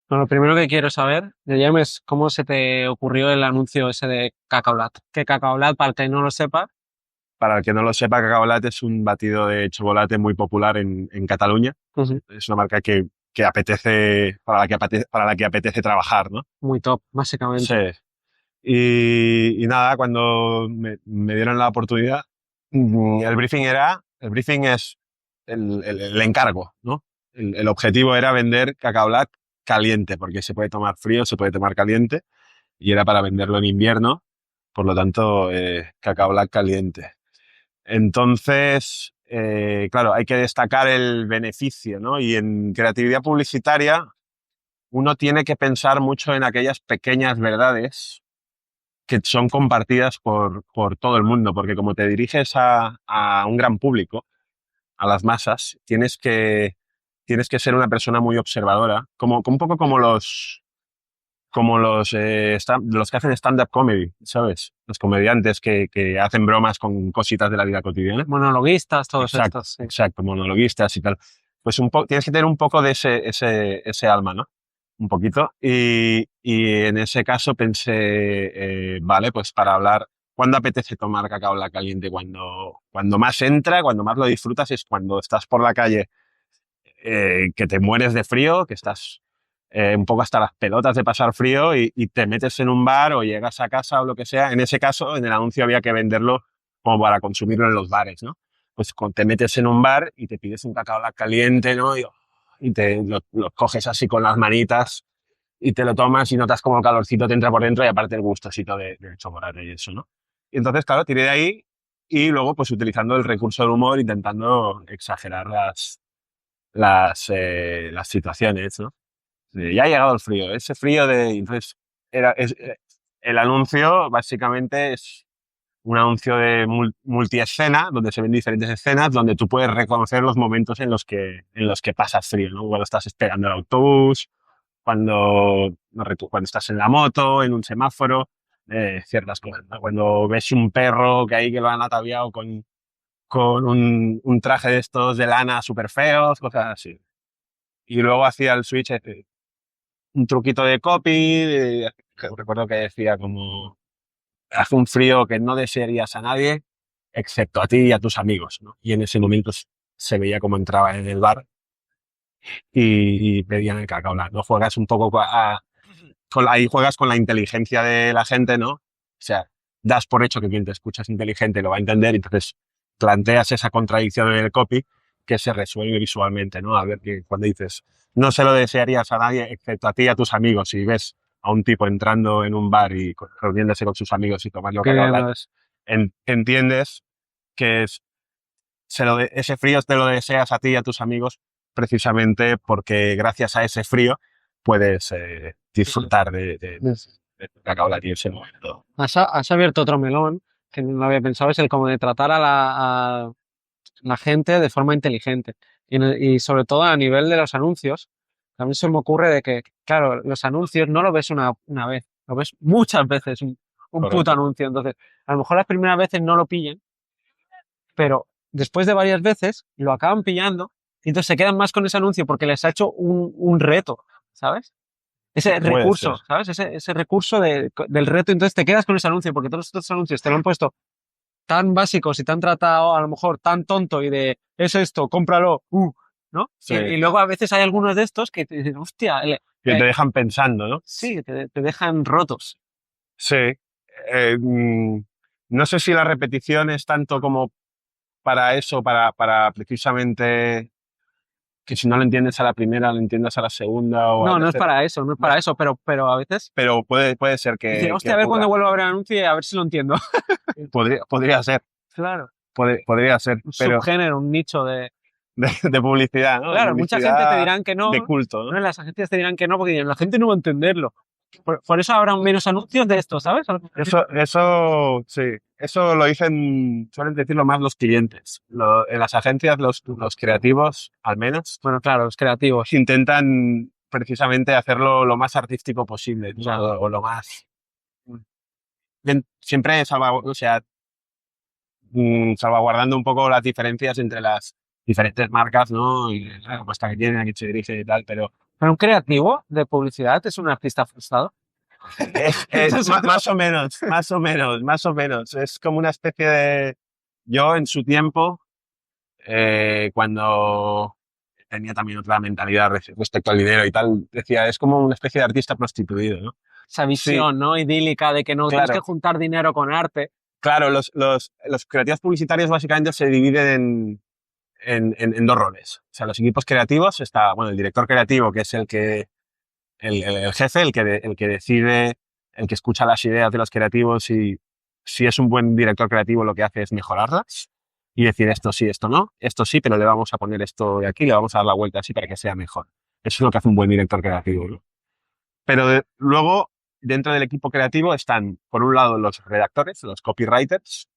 Bueno, lo primero que quiero saber, Guillermo, es cómo se te ocurrió el anuncio ese de Cacaolat. Que Cacaolat, para el que no lo sepa, Para el que no lo sepa, Cacao Latte es un batido de chocolate muy popular en Cataluña. ujú, Es una marca que apetece, para la que apetece trabajar, ¿no? muy top, Sí. básicamente. Y nada, cuando me dieron la oportunidad, el briefing es el encargo, ¿no? El objetivo era vender cacao lat caliente, porque se puede tomar frío, se puede tomar caliente, y era para venderlo en invierno, por lo tanto, cacao lat caliente. Entonces, claro, hay que destacar el beneficio, ¿no? Y en creatividad publicitaria, uno tiene que pensar mucho en aquellas pequeñas verdades que son compartidas por todo el mundo, porque como te diriges a un gran público, a las masas, tienes que ser una persona muy observadora, como un poco como los que hacen stand-up comedy, ¿sabes? Los comediantes que hacen bromas con cositas de la vida cotidiana. Monologuistas, todos Exacto, estos, sí. exacto, monologuistas y tal. Pues tienes que tener un poco de ese alma, ¿no? Un poquito. Y en ese caso pensé, vale, pues para hablar, ¿cuándo apetece tomar cacao en la caliente? Cuando más entra, cuando más lo disfrutas es cuando estás por la calle, que te mueres de frío, que estás un poco hasta las pelotas de pasar frío y te metes en un bar o llegas a casa o lo que sea. En ese caso, en el anuncio había que venderlo como para consumirlo en los bares, ¿no? Pues te metes en un bar y te pides un cacao caliente, ¿no? Y lo coges así con las manitas y te lo tomas y notas como el calorcito te entra por dentro y aparte el gustosito del chocolate y eso, ¿no? Y entonces, claro, tiré de ahí y luego pues utilizando el recurso del humor, intentando exagerar las situaciones, ¿no? Ya ha llegado el frío, ese frío de... Entonces, el anuncio básicamente es un anuncio de multiescena, donde se ven diferentes escenas, donde tú puedes reconocer los momentos en los que pasas frío, ¿no? Cuando estás esperando el autobús, cuando estás en la moto, en un semáforo, ciertas cosas, ¿no? Cuando ves un perro que ahí que lo han ataviado con un traje de estos de lana súper feos, cosas así. Y luego hacía el switch, un truquito de copy, que recuerdo que decía como, hace un frío que no desearías a nadie, excepto a ti y a tus amigos, ¿no? Y en ese momento se veía cómo entraba en el bar y pedían el cacao. ¿No? Juegas un poco ahí juegas con la inteligencia de la gente, ¿no? O sea, das por hecho que quien te escucha es inteligente y lo va a entender, y entonces planteas esa contradicción en el copy que se resuelve visualmente, ¿no? A ver, que cuando dices, no se lo desearías a nadie excepto a ti y a tus amigos, y ves a un tipo entrando en un bar y reuniéndose con sus amigos y tomando Qué cacao, bien lo es. entiendes que ese frío te lo deseas a ti y a tus amigos precisamente porque gracias a ese frío puedes disfrutar de tu cacao latte en ese momento. Has abierto otro melón que no lo había pensado, es el como de tratar a la gente de forma inteligente. Y sobre todo a nivel de los anuncios, también se me ocurre de que, claro, los anuncios no lo ves una vez, lo ves muchas veces, un puto Correcto. anuncio. Entonces, a lo mejor las primeras veces no lo pillan, pero después de varias veces lo acaban pillando y entonces se quedan más con ese anuncio porque les ha hecho un reto, ¿sabes? Ese Puede ser. recurso, ¿sabes? Ese recurso del reto, entonces te quedas con ese anuncio porque todos los otros anuncios te lo han puesto tan básicos y tan tratado, a lo mejor tan tonto y de, es esto, cómpralo, ¿no? Sí. Y luego a veces hay algunos de estos que te dicen, hostia, Que te dejan pensando, ¿no? sí, te dejan rotos. Sí. No sé si la repetición es tanto como para eso, para precisamente que si no lo entiendes a la primera, lo entiendas a la segunda o a No, la no es tercera. para eso, no es No para sé. eso, pero a veces Pero puede ser dice, que hostia, a ver cuándo ocurra. vuelvo a ver el anuncio y a ver si lo entiendo. Podría ser. Claro, Podría ser, un pero subgénero, un nicho de... de publicidad, ¿no? De Claro, mucha gente te publicidad dirán que de no, culto, ¿no? ¿no? Las agencias te dirán que no porque dirán, la gente no va a entenderlo. Por eso habrá menos anuncios de esto, ¿sabes? Eso, sí, eso lo dicen, suelen decirlo más los clientes. En las agencias, los creativos, al menos, Bueno, claro, los creativos. intentan precisamente hacerlo lo más artístico posible, ¿no? O lo más... Siempre o sea, salvaguardando un poco las diferencias entre las diferentes marcas, ¿no? Y la propuesta que tienen, a quién se dirige y tal, pero Pero un creativo de publicidad es un artista frustrado. Más o menos, más o menos, más o menos. Es como una especie de... Yo en su tiempo, cuando tenía también otra mentalidad respecto al dinero y tal, decía, es como una especie de artista prostituido, ¿no? Esa Sí, visión, ¿no? Idílica de que no tienes que claro. juntar dinero con arte. Claro, los creativos publicitarios básicamente se dividen en dos roles. O sea, los equipos creativos está, bueno, el director creativo, que es el jefe, el que decide, el que escucha las ideas de los creativos y si es un buen director creativo lo que hace es mejorarlas y decir esto sí, esto sí, pero le vamos a poner esto de aquí, le vamos a dar la vuelta así para que sea mejor. Eso es lo que hace un buen director creativo, ¿no? Pero luego, dentro del equipo creativo están, por un lado, los redactores, los copywriters,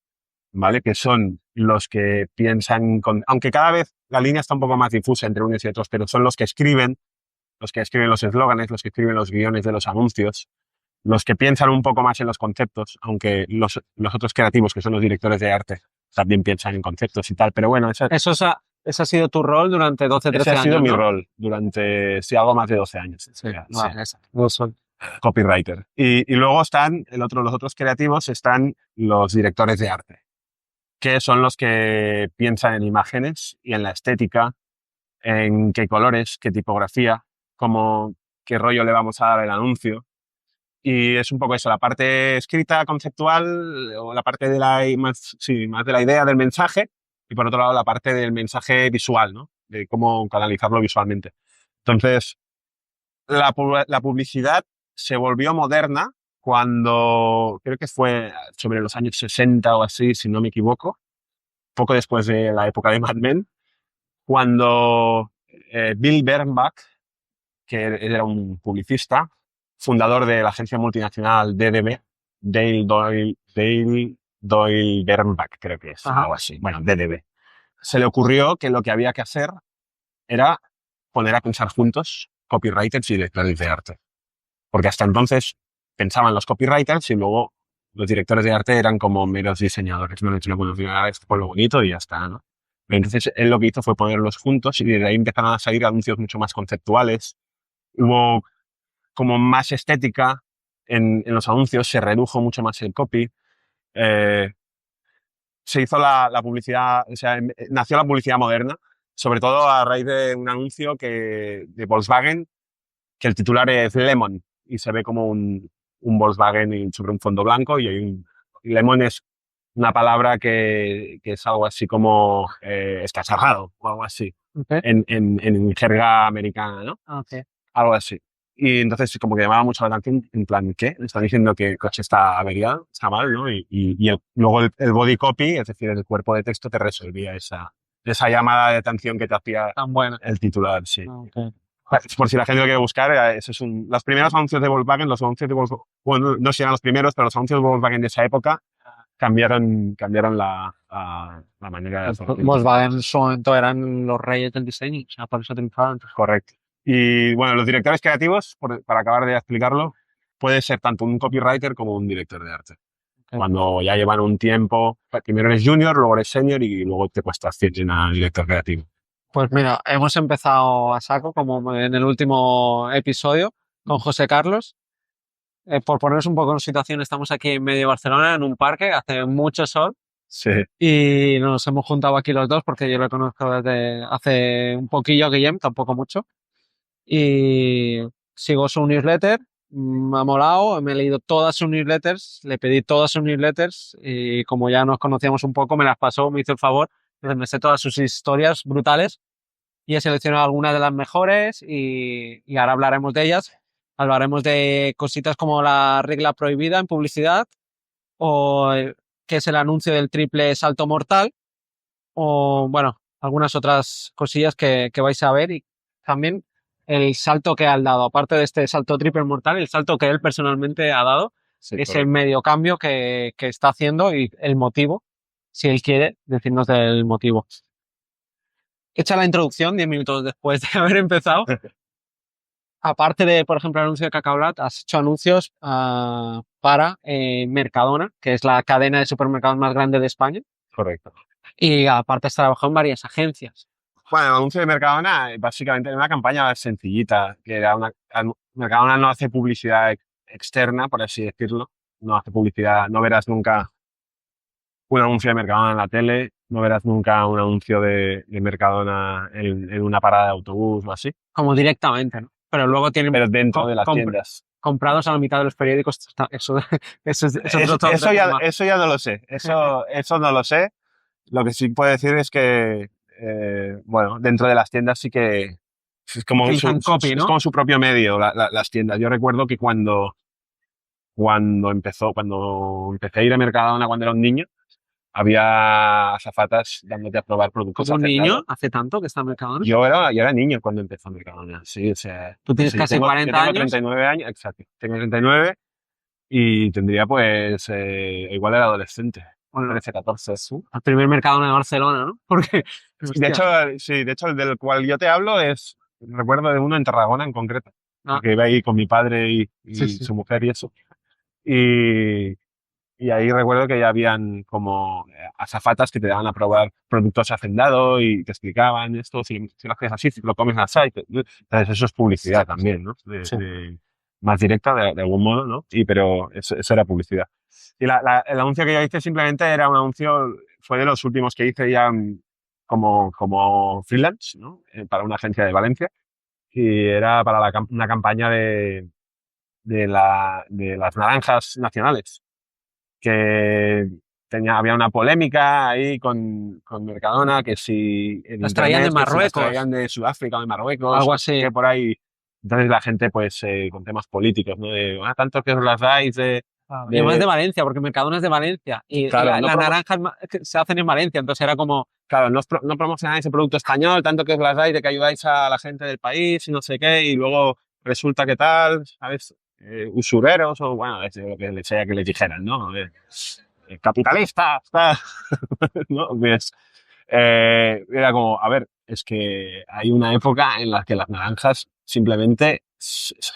¿vale? Que son los que piensan, aunque cada vez la línea está un poco más difusa entre unos y otros, pero son los que escriben los eslóganes, los que escriben los guiones de los anuncios, los que piensan un poco más en los conceptos, aunque los otros creativos, que son los directores de arte, también piensan en conceptos y tal. Pero bueno, ese Ese ha sido tu rol durante 12, 13 ha años, sido mi ¿no? rol durante, sí, algo más de 12 años. Sí, Ya, vale, sí. no son. Copywriter. Y luego están, los otros creativos están los directores de arte, que son los que piensan en imágenes y en la estética, en qué colores, qué tipografía, qué rollo le vamos a dar al anuncio. Y es un poco eso, la parte escrita conceptual o la parte de más de la idea del mensaje y por otro lado la parte del mensaje visual, ¿no? De cómo canalizarlo visualmente. Entonces, la publicidad se volvió moderna cuando, creo que fue sobre los años 60 o así, si no me equivoco, poco después de la época de Mad Men, cuando Bill Bernbach, que era un publicista, fundador de la agencia multinacional DDB, Dale Doyle Bernbach, creo que es, Ajá. algo así. Bueno, DDB. Se le ocurrió que lo que había que hacer era poner a pensar juntos copywriters y directores de arte. Porque hasta entonces pensaban los copywriters y luego los directores de arte eran como meros diseñadores. No, esto fue lo bonito y ya está, ¿no? Entonces él lo que hizo fue ponerlos juntos y de ahí empezaron a salir anuncios mucho más conceptuales. Hubo como más estética en los anuncios, se redujo mucho más el copy. Se hizo la publicidad, o sea, nació la publicidad moderna, sobre todo a raíz de un anuncio de Volkswagen, que el titular es Lemon y se ve como un Volkswagen sobre un fondo blanco y Lemon es una palabra que es algo así como escacharrado o algo así, Okay. en jerga americana, ¿no? Okay. Algo así. Y entonces como que llamaba mucho la atención, en plan, ¿qué? Le están diciendo que el coche está averiado, está mal, ¿no? Luego el body copy, es decir, el cuerpo de texto te resolvía esa llamada de atención que te hacía Tan buena. el titular, sí. Okay. Por si la gente lo quiere buscar, los primeros anuncios de Volkswagen, bueno, no sé si eran los primeros, pero los anuncios de Volkswagen de esa época cambiaron la manera de hacer. Volkswagen en su momento eran los reyes del diseño, o sea, por eso triunfaban. Correcto. Y bueno, los directores creativos, para acabar de explicarlo, puede ser tanto un copywriter como un director de arte. Okay. Cuando ya llevan un tiempo, primero eres junior, luego eres senior y luego te cuesta ascender a director creativo. Pues mira, hemos empezado a saco, como en el último episodio, con José Carlos. Por ponernos un poco en situación, estamos aquí en medio de Barcelona, en un parque, hace mucho sol. Sí. Y nos hemos juntado aquí los dos porque yo lo conozco desde hace un poquillo a Guillem, tampoco mucho. Y sigo su newsletter, me ha molado, me he leído todas sus newsletters, le pedí todas sus newsletters y como ya nos conocíamos un poco, me las pasó, me hizo el favor. Entonces me sé todas sus historias brutales y he seleccionado algunas de las mejores y ahora hablaremos de ellas. Hablaremos de cositas como la regla prohibida en publicidad o qué es el anuncio del triple salto mortal o, bueno, algunas otras cosillas que vais a ver y también el salto que ha dado, aparte de este salto triple mortal, el salto que él personalmente ha dado, sí, ese medio cambio que está haciendo y el motivo, si él quiere decirnos del motivo. Hecha la introducción, 10 minutos después de haber empezado, aparte de, por ejemplo, el anuncio de Cacaolat, has hecho anuncios para Mercadona, que es la cadena de supermercados más grande de España. Correcto. Y aparte has trabajado en varias agencias. Bueno, el anuncio de Mercadona básicamente era una campaña sencillita, que era Mercadona no hace publicidad externa, por así decirlo. No hace publicidad, no verás nunca un anuncio de Mercadona en la tele, no verás nunca un anuncio de Mercadona en una parada de autobús o así, Como directamente, ¿no? Pero luego tienen pero dentro de las tiendas. comprados a la mitad de los periódicos. Eso es otro tema. Eso ya no lo sé, eso no lo sé. Lo que sí puedo decir es que, bueno, dentro de las tiendas sí que es como Utilizan copy, es ¿no? como su propio medio, las tiendas. Yo recuerdo que cuando empecé a ir a Mercadona cuando era un niño, había azafatas dándote a probar productos Como un niño, hacendados. hace tanto que está en Mercadona. Yo era niño cuando empezó Mercadona, sí, o sea. Tú tienes Sí, casi 40 yo tengo años. 39 años, exacto. Tengo 39 y tendría pues, igual era adolescente. Bueno, 13, 14. el primer Mercadona de Barcelona, ¿no? Porque, De hecho, sí, de hecho, el del cual yo te hablo recuerdo de uno en Tarragona en concreto, que iba ahí con mi padre y sí. su mujer y eso. Y, y ahí recuerdo que ya habían como azafatas que te daban a probar productos hacendados y te explicaban esto, si lo haces así, si lo comes así. Entonces eso es publicidad también, ¿no? Sí. Más directa de algún modo, ¿no? Pero eso era publicidad. Y el anuncio que yo hice simplemente era un anuncio, fue de los últimos que hice ya como freelance, ¿no? Para una agencia de Valencia. Y era para una campaña de las naranjas nacionales, que había una polémica ahí con Mercadona, que si en Las traían de internet, que si las Marruecos. traían de Sudáfrica o de Marruecos, Algo así. que por ahí. Entonces la gente, pues, con temas políticos, ¿no? Tanto que os las dais Y además de Valencia, porque Mercadona es de Valencia. Y Claro, las naranjas se hacen en Valencia, entonces era como... Claro, no promocionáis el producto español, tanto que os las dais de que ayudáis a la gente del país y no sé qué, y luego resulta que tal, ¿sabes? Usureros o, bueno, lo que sea que les dijeran, ¿no? Capitalistas, tal. ¿No? Pues, era como, a ver, es que hay una época en la que las naranjas simplemente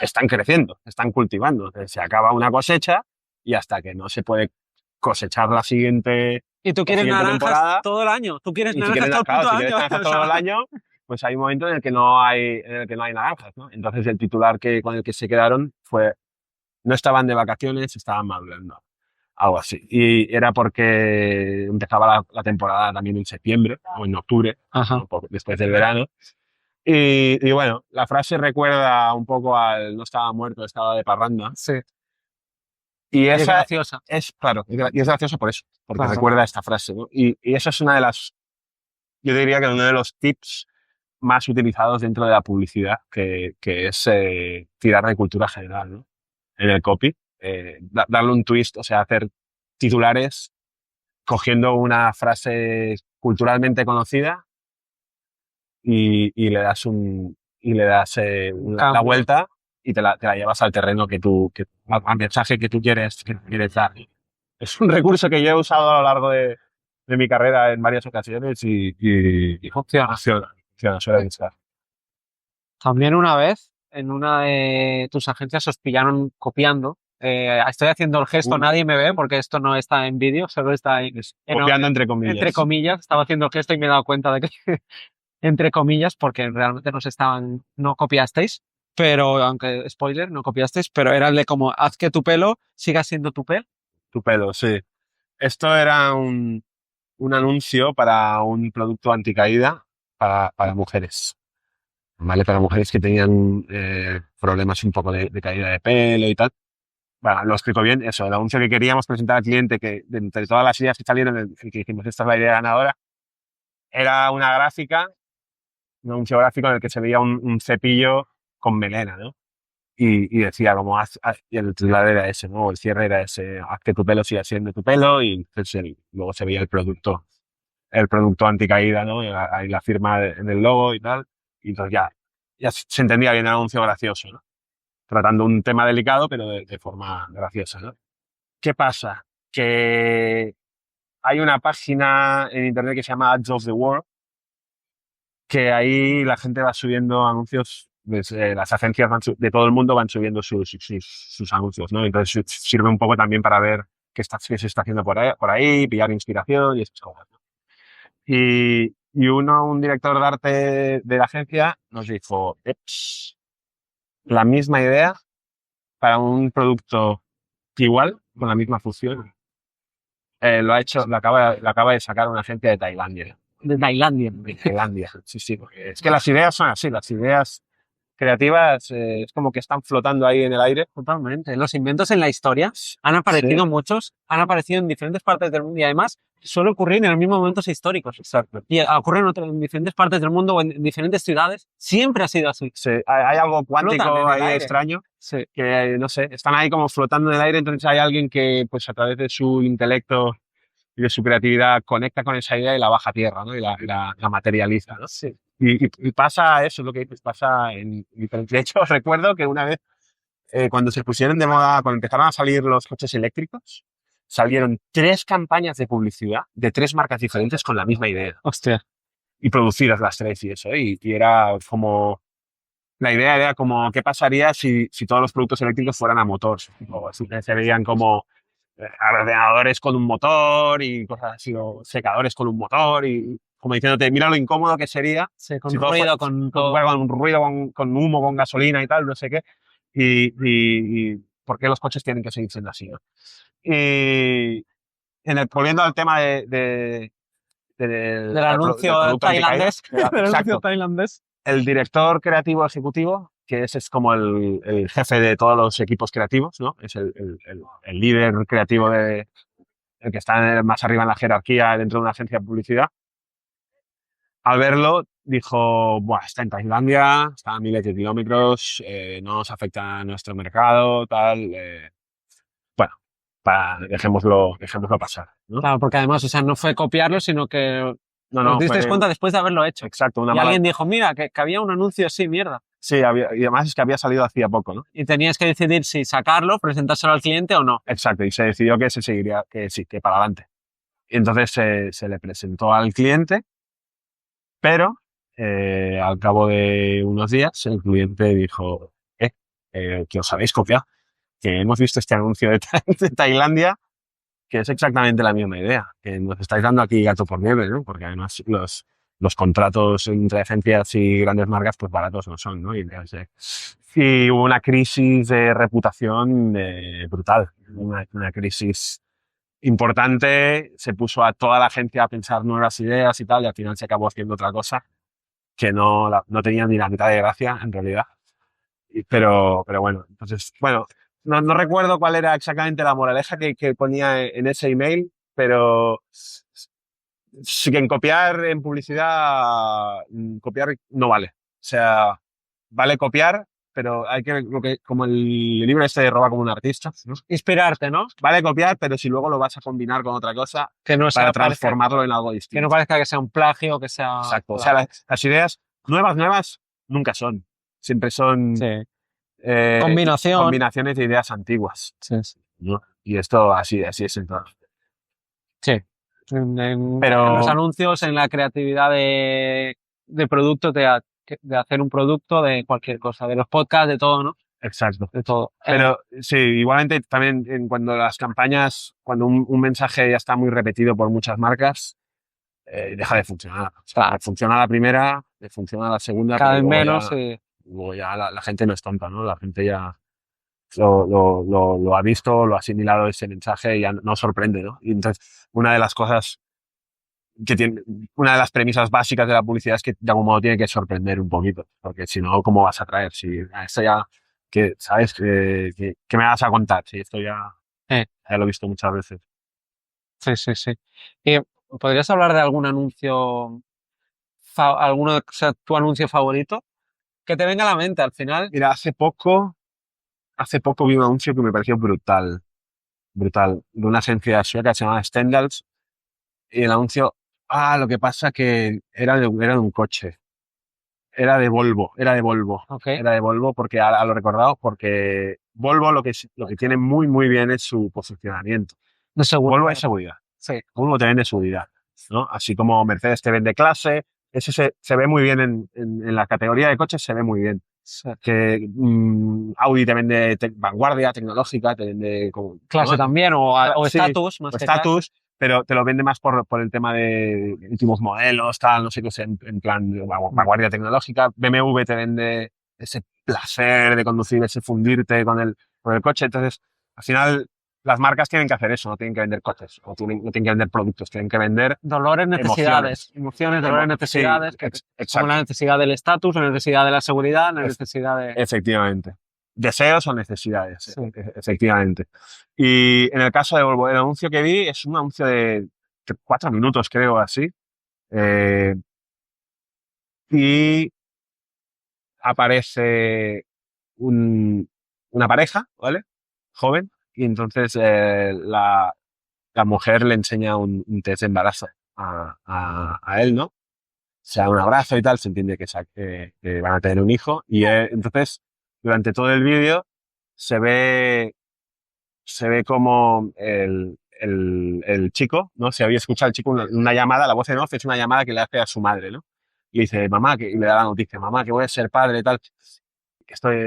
están creciendo, están cultivando. Se acaba una cosecha y hasta que no se puede cosechar la siguiente Y tú quieres siguiente naranjas temporada, todo el año. Tú quieres y si naranjas quieres, todo el claro, puto si quieres año. naranjas O sea, todo el año, pues hay un momento en el que no hay naranjas, ¿no? Entonces el titular con el que se quedaron fue: no estaban de vacaciones, estaban madurando. Algo así. Y era porque empezaba la temporada también en septiembre o en octubre, Ajá. después del verano. Y bueno, la frase recuerda un poco al no estaba muerto, estaba de parranda. Sí. Y Es esa graciosa. claro, y es gracioso por eso, porque Claro. recuerda esta frase, ¿no? Y esa es yo diría que uno de los tips más utilizados dentro de la publicidad, que es tirar de cultura general, ¿no? En el copy, darle un twist, o sea, hacer titulares cogiendo una frase culturalmente conocida y le das la vuelta y te la llevas al terreno al mensaje que tú quieres dar. Es un recurso que yo he usado a lo largo de mi carrera en varias ocasiones y funciona, suele gustar. También una vez, en una de tus agencias os pillaron copiando. Estoy haciendo el gesto, nadie me ve porque esto no está en vídeo, solo está copiando entre comillas. Entre comillas, estaba haciendo el gesto y me he dado cuenta de que entre comillas, porque realmente no copiasteis, pero aunque spoiler, no copiasteis, pero era el de como haz que tu pelo siga siendo tu pelo. Tu pelo, sí. Esto era un anuncio para un producto anticaída para mujeres. ¿Vale? Para mujeres que tenían problemas un poco de caída de pelo y tal. Bueno, lo explico bien. Eso, el anuncio que queríamos presentar al cliente, que de entre todas las ideas que salieron, el que dijimos, esta es la idea ganadora, era un anuncio gráfico en el que se veía un cepillo con melena, ¿no? Y decía como, y el titular era ese, ¿no? El cierre era ese: haz que tu pelo siga siendo tu pelo, y entonces luego se veía el producto anticaída, ¿no? Y ahí la firma en el logo y tal. Y entonces ya se entendía bien el anuncio gracioso, ¿no? Tratando un tema delicado, pero de forma graciosa, ¿no? ¿Qué pasa? Que hay una página en internet que se llama Ads of the World, que ahí la gente va subiendo anuncios, las agencias de todo el mundo van subiendo sus anuncios, ¿no? Entonces sirve un poco también para ver qué se está haciendo por ahí, pillar inspiración y esas cosas, ¿no? Y Y un director de arte de la agencia nos dijo, "Eps, la misma idea para un producto igual, con la misma función. Lo acaba de sacar una agencia de Tailandia. De Tailandia. De Tailandia, sí, sí. Porque es que las ideas son así, las ideas creativas es como que están flotando ahí en el aire. Totalmente. Los inventos en la historia han aparecido Sí. muchos, han aparecido en diferentes partes del mundo y además suele ocurrir en los mismos momentos históricos. Exacto. Y ocurre en diferentes partes del mundo o en diferentes ciudades. Siempre ha sido así. Sí, hay algo Flotan en cuántico el ahí aire. extraño Sí. que, no sé, están ahí como flotando en el aire, entonces hay alguien que, pues a través de su intelecto y de su creatividad conecta con esa idea y la baja a tierra, ¿no? Y la materializa, ¿no? Sí. Y pasa eso, es lo que dices, pasa en diferentes... De hecho, recuerdo que una vez, cuando se pusieron de moda, cuando empezaron a salir los coches eléctricos, salieron 3 campañas de publicidad de 3 marcas diferentes con la misma idea. Hostia. Y producidas las 3 y eso, y era como... La idea era como, ¿qué pasaría si todos los productos eléctricos fueran a motor? O si se veían como ordenadores con un motor y cosas así, o secadores con un motor y como diciéndote, mira lo incómodo que sería Sí, con si todo ruido, fuera- con todo. con ruido, con humo, con gasolina y tal, no sé qué. Y por qué los coches tienen que seguir siendo así, ¿no? Y volviendo al tema del Del anuncio producto anticaída, tailandés. Del anuncio exacto. tailandés. El director creativo ejecutivo, que ese es como el jefe de todos los equipos creativos, ¿no? Es el líder creativo el que está más arriba en la jerarquía dentro de una agencia de publicidad. Al verlo, dijo, buah, está en Tailandia, está a miles de kilómetros, no nos afecta a nuestro mercado, tal. Bueno, dejémoslo pasar, ¿no? Claro, porque además, o sea, no fue copiarlo, sino que No, os disteis cuenta después de haberlo hecho. Exacto, una Y mala... alguien dijo, mira, que había un anuncio así, mierda. Sí, y además es que había salido hacía poco, ¿no? Y tenías que decidir si sacarlo, presentárselo al cliente o no. Exacto, y se decidió que se seguiría, que sí, que para adelante. Y entonces se le presentó al cliente, pero al cabo de unos días el cliente dijo, que os habéis copiado, que hemos visto este anuncio de Tailandia, que es exactamente la misma idea, que nos estáis dando aquí gato por liebre, ¿no? Porque además los contratos entre agencias y grandes marcas, pues baratos no son, ¿no? Y hubo una crisis de reputación brutal, una crisis importante, se puso a toda la agencia a pensar nuevas ideas y tal, y al final se acabó haciendo otra cosa que no tenía ni la mitad de gracia, en realidad. Pero bueno, entonces, bueno, no recuerdo cuál era exactamente la moraleja que ponía en ese email, pero sí que en copiar en publicidad, copiar no vale. O sea, vale copiar, pero hay que, como el libro este de Roba como un artista, ¿no? Inspirarte, ¿no? Vale copiar, pero si luego lo vas a combinar con otra cosa Que no para sea, transformarlo en algo que distinto. no parezca que sea un plagio, que sea... Exacto. O sea, las ideas nuevas nunca son. Siempre son Sí. combinaciones de ideas antiguas, Sí. ¿no? Y esto así es en todo. Sí. Pero- En los anuncios, en la creatividad de productos, de hacer un producto de cualquier cosa, de los podcasts, de todo, ¿no? Exacto. De todo. Pero sí, igualmente también cuando las campañas, cuando un mensaje ya está muy repetido por muchas marcas, deja de funcionar. O sea, Claro. funciona la primera, funciona la segunda, Cada pero vez luego menos. ya, luego ya la gente no es tonta, ¿no? La gente ya lo ha visto, lo ha asimilado ese mensaje y ya no sorprende, ¿no? Y entonces, una de las cosas una de las premisas básicas de la publicidad es que de algún modo tiene que sorprender un poquito, porque si no, ¿cómo vas a atraer? Si esto ya, ¿sabes? ¿Qué me vas a contar? Si esto ya lo he visto muchas veces. Sí, sí, sí. Y, ¿podrías hablar de algún anuncio, o sea, tu anuncio favorito? Que te venga a la mente al final. Mira, hace poco vi un anuncio que me pareció brutal, de una agencia sueca que se llama Stendhals, y el anuncio, lo que pasa que era de un coche. Era de Volvo. Okay. Era de Volvo porque lo he recordado, porque Volvo lo que tiene muy, muy bien es su posicionamiento. De seguridad. Volvo es seguridad. Sí. Volvo te vende seguridad, ¿no? Así como Mercedes te vende clase, eso se ve muy bien en la categoría de coches, se ve muy bien. Sí. Que Audi te vende vanguardia tecnológica, te vende como, Clase ¿no? también, o Sí, estatus, más o que estatus, pero te lo vende más por el tema de últimos modelos, tal, no sé qué, en plan vanguardia tecnológica. BMW te vende ese placer de conducir, ese fundirte con el coche. Entonces, al final, las marcas tienen que hacer eso, no tienen que vender coches, no tienen que vender productos, tienen que vender dolores, necesidades, emociones, dolores, necesidades, sí, como la necesidad del estatus, la necesidad de la seguridad, la Es- necesidad de... Efectivamente. Deseos o necesidades, Sí. efectivamente. Y en el caso de Volvo, el anuncio que vi es un anuncio de 4 minutos, creo, así. Eh, y aparece una pareja, ¿vale? Joven. Y entonces la mujer le enseña un test de embarazo a él, ¿no? Se da un abrazo y tal, se entiende que van a tener un hijo. Y entonces, durante todo el vídeo, se ve como el chico, ¿no? Se había escuchado el chico una llamada, la voz en off es una llamada que le hace a su madre, ¿no? Y dice, mamá, y le da la noticia, mamá, que voy a ser padre y tal.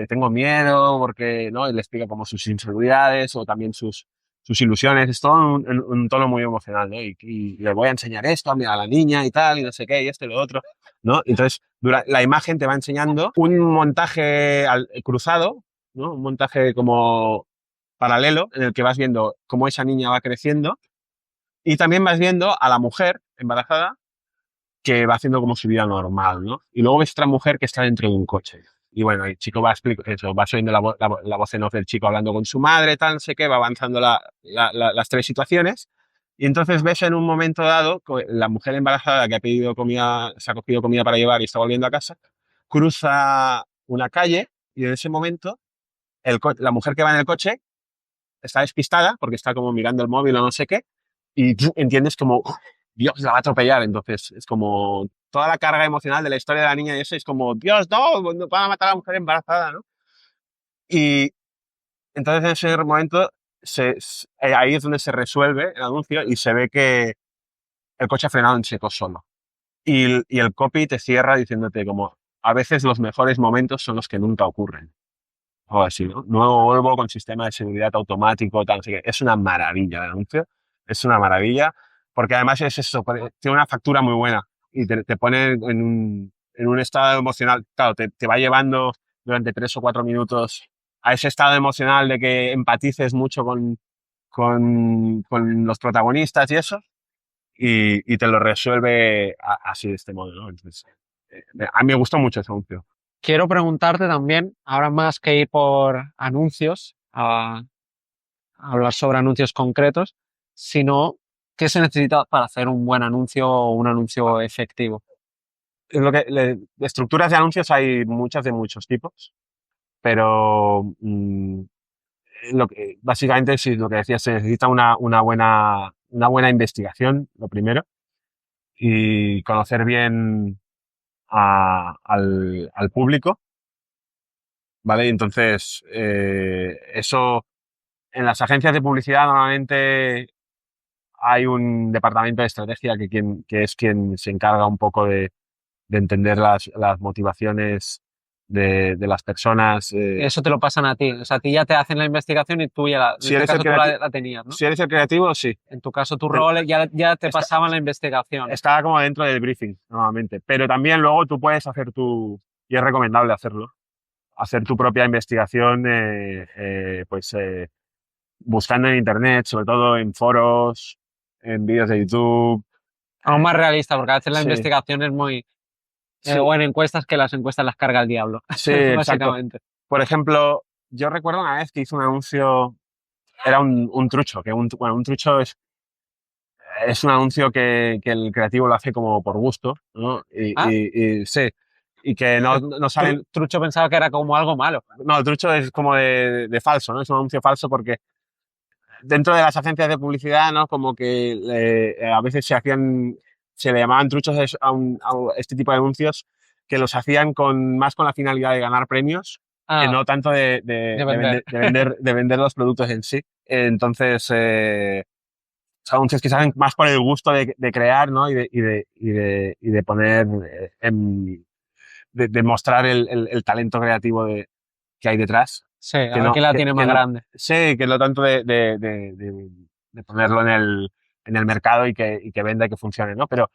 Tengo miedo porque, ¿no? Y le explica como sus inseguridades o también sus ilusiones. Es todo un tono muy emocional, ¿no? Y le voy a enseñar esto a la niña y tal, y no sé qué, y esto y lo otro, ¿no? Entonces, la imagen te va enseñando un montaje cruzado, ¿no? Un montaje como paralelo en el que vas viendo cómo esa niña va creciendo y también vas viendo a la mujer embarazada que va haciendo como su vida normal, ¿no? Y luego ves otra mujer que está dentro de un coche. Y bueno, el chico va oyendo la voz en off del chico hablando con su madre, tal, no sé qué, va avanzando las tres situaciones. Y entonces ves en un momento dado la mujer embarazada que ha pedido comida, se ha cogido comida para llevar y está volviendo a casa, cruza una calle y en ese momento la mujer que va en el coche está despistada porque está como mirando el móvil o no sé qué, y entiendes como, Dios, la va a atropellar. Entonces es como toda la carga emocional de la historia de la niña y eso es como, Dios, no, van a matar a la mujer embarazada, ¿no? Y entonces en ese momento ahí es donde se resuelve el anuncio y se ve que el coche ha frenado en seco solo. Y el copy te cierra diciéndote como, a veces los mejores momentos son los que nunca ocurren. O así, ¿no? Nuevo Volvo con sistema de seguridad automático, tal, así que es una maravilla el anuncio, es una maravilla, porque además es eso, tiene una factura muy buena y te pone en un estado emocional, claro, te va llevando durante 3 o 4 minutos a ese estado emocional de que empatices mucho con los protagonistas y eso, y te lo resuelve así de este modo, ¿no? Entonces, a mí me gustó mucho ese anuncio. Quiero preguntarte también, ahora más que ir por anuncios, a hablar sobre anuncios concretos, sino qué se necesita para hacer un buen anuncio o un anuncio efectivo. De estructuras de anuncios hay muchas de muchos tipos, pero básicamente sí, lo que decías, se necesita una buena investigación, lo primero, y conocer bien al público, ¿vale? Y entonces, eso en las agencias de publicidad normalmente hay un departamento de estrategia que es quien se encarga un poco de entender las motivaciones de las personas. Eso te lo pasan a ti. O sea, a ti ya te hacen la investigación y tú ya, en Si este eres el caso tú la tenías, ¿no? Si eres el creativo, sí. En tu caso, tu rol ya te Está- pasaban la investigación. Está como dentro del briefing, normalmente. Pero también luego tú puedes hacer y es recomendable hacerlo, hacer tu propia investigación, pues buscando en internet, sobre todo en foros, en vídeos de YouTube. Aún más realista, porque a veces la Sí, investigación es muy... sí, o en encuestas, que las encuestas las carga el diablo, sí, exacto. básicamente. Por ejemplo, yo recuerdo una vez que hice un anuncio, era un trucho, bueno, un trucho es un anuncio que el creativo lo hace como por gusto, ¿no? Ah, Sí, y que no salen... Trucho pensaba que era como algo malo. No, el trucho es como de falso, ¿no? Es un anuncio falso porque dentro de las agencias de publicidad, ¿no? Como que a veces se le llamaban truchos a este tipo de anuncios que los hacían más con la finalidad de ganar premios que no tanto de vender. de vender los productos en sí. Entonces, son anuncios que salen más por el gusto de crear, ¿no? Y de poner, de mostrar el talento creativo que hay detrás. Sí, a Que ver no, quién la tiene más no, grande. sí, que no tanto de ponerlo el mercado y que venda y que funcione, ¿no? Pero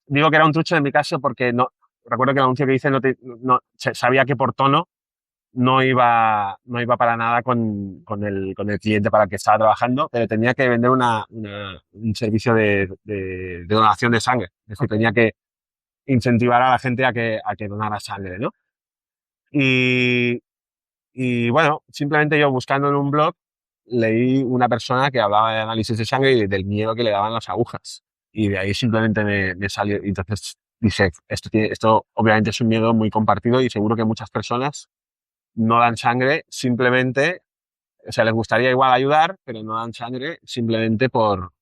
digo que era un trucho en mi caso porque no, recuerdo que el anuncio que hice sabía que por tono no iba para nada con el cliente para el que estaba trabajando, pero tenía que vender un servicio de donación de sangre. Es decir, tenía que incentivar a la gente a que donara sangre, ¿no? Y, y bueno, simplemente yo buscando en un blog leí una persona que hablaba de análisis de sangre y del miedo que le daban las agujas. Y de ahí simplemente me salió. Y entonces dije, esto obviamente es un miedo muy compartido y seguro que muchas personas no dan sangre simplemente, o sea, les gustaría igual ayudar, pero no dan sangre simplemente por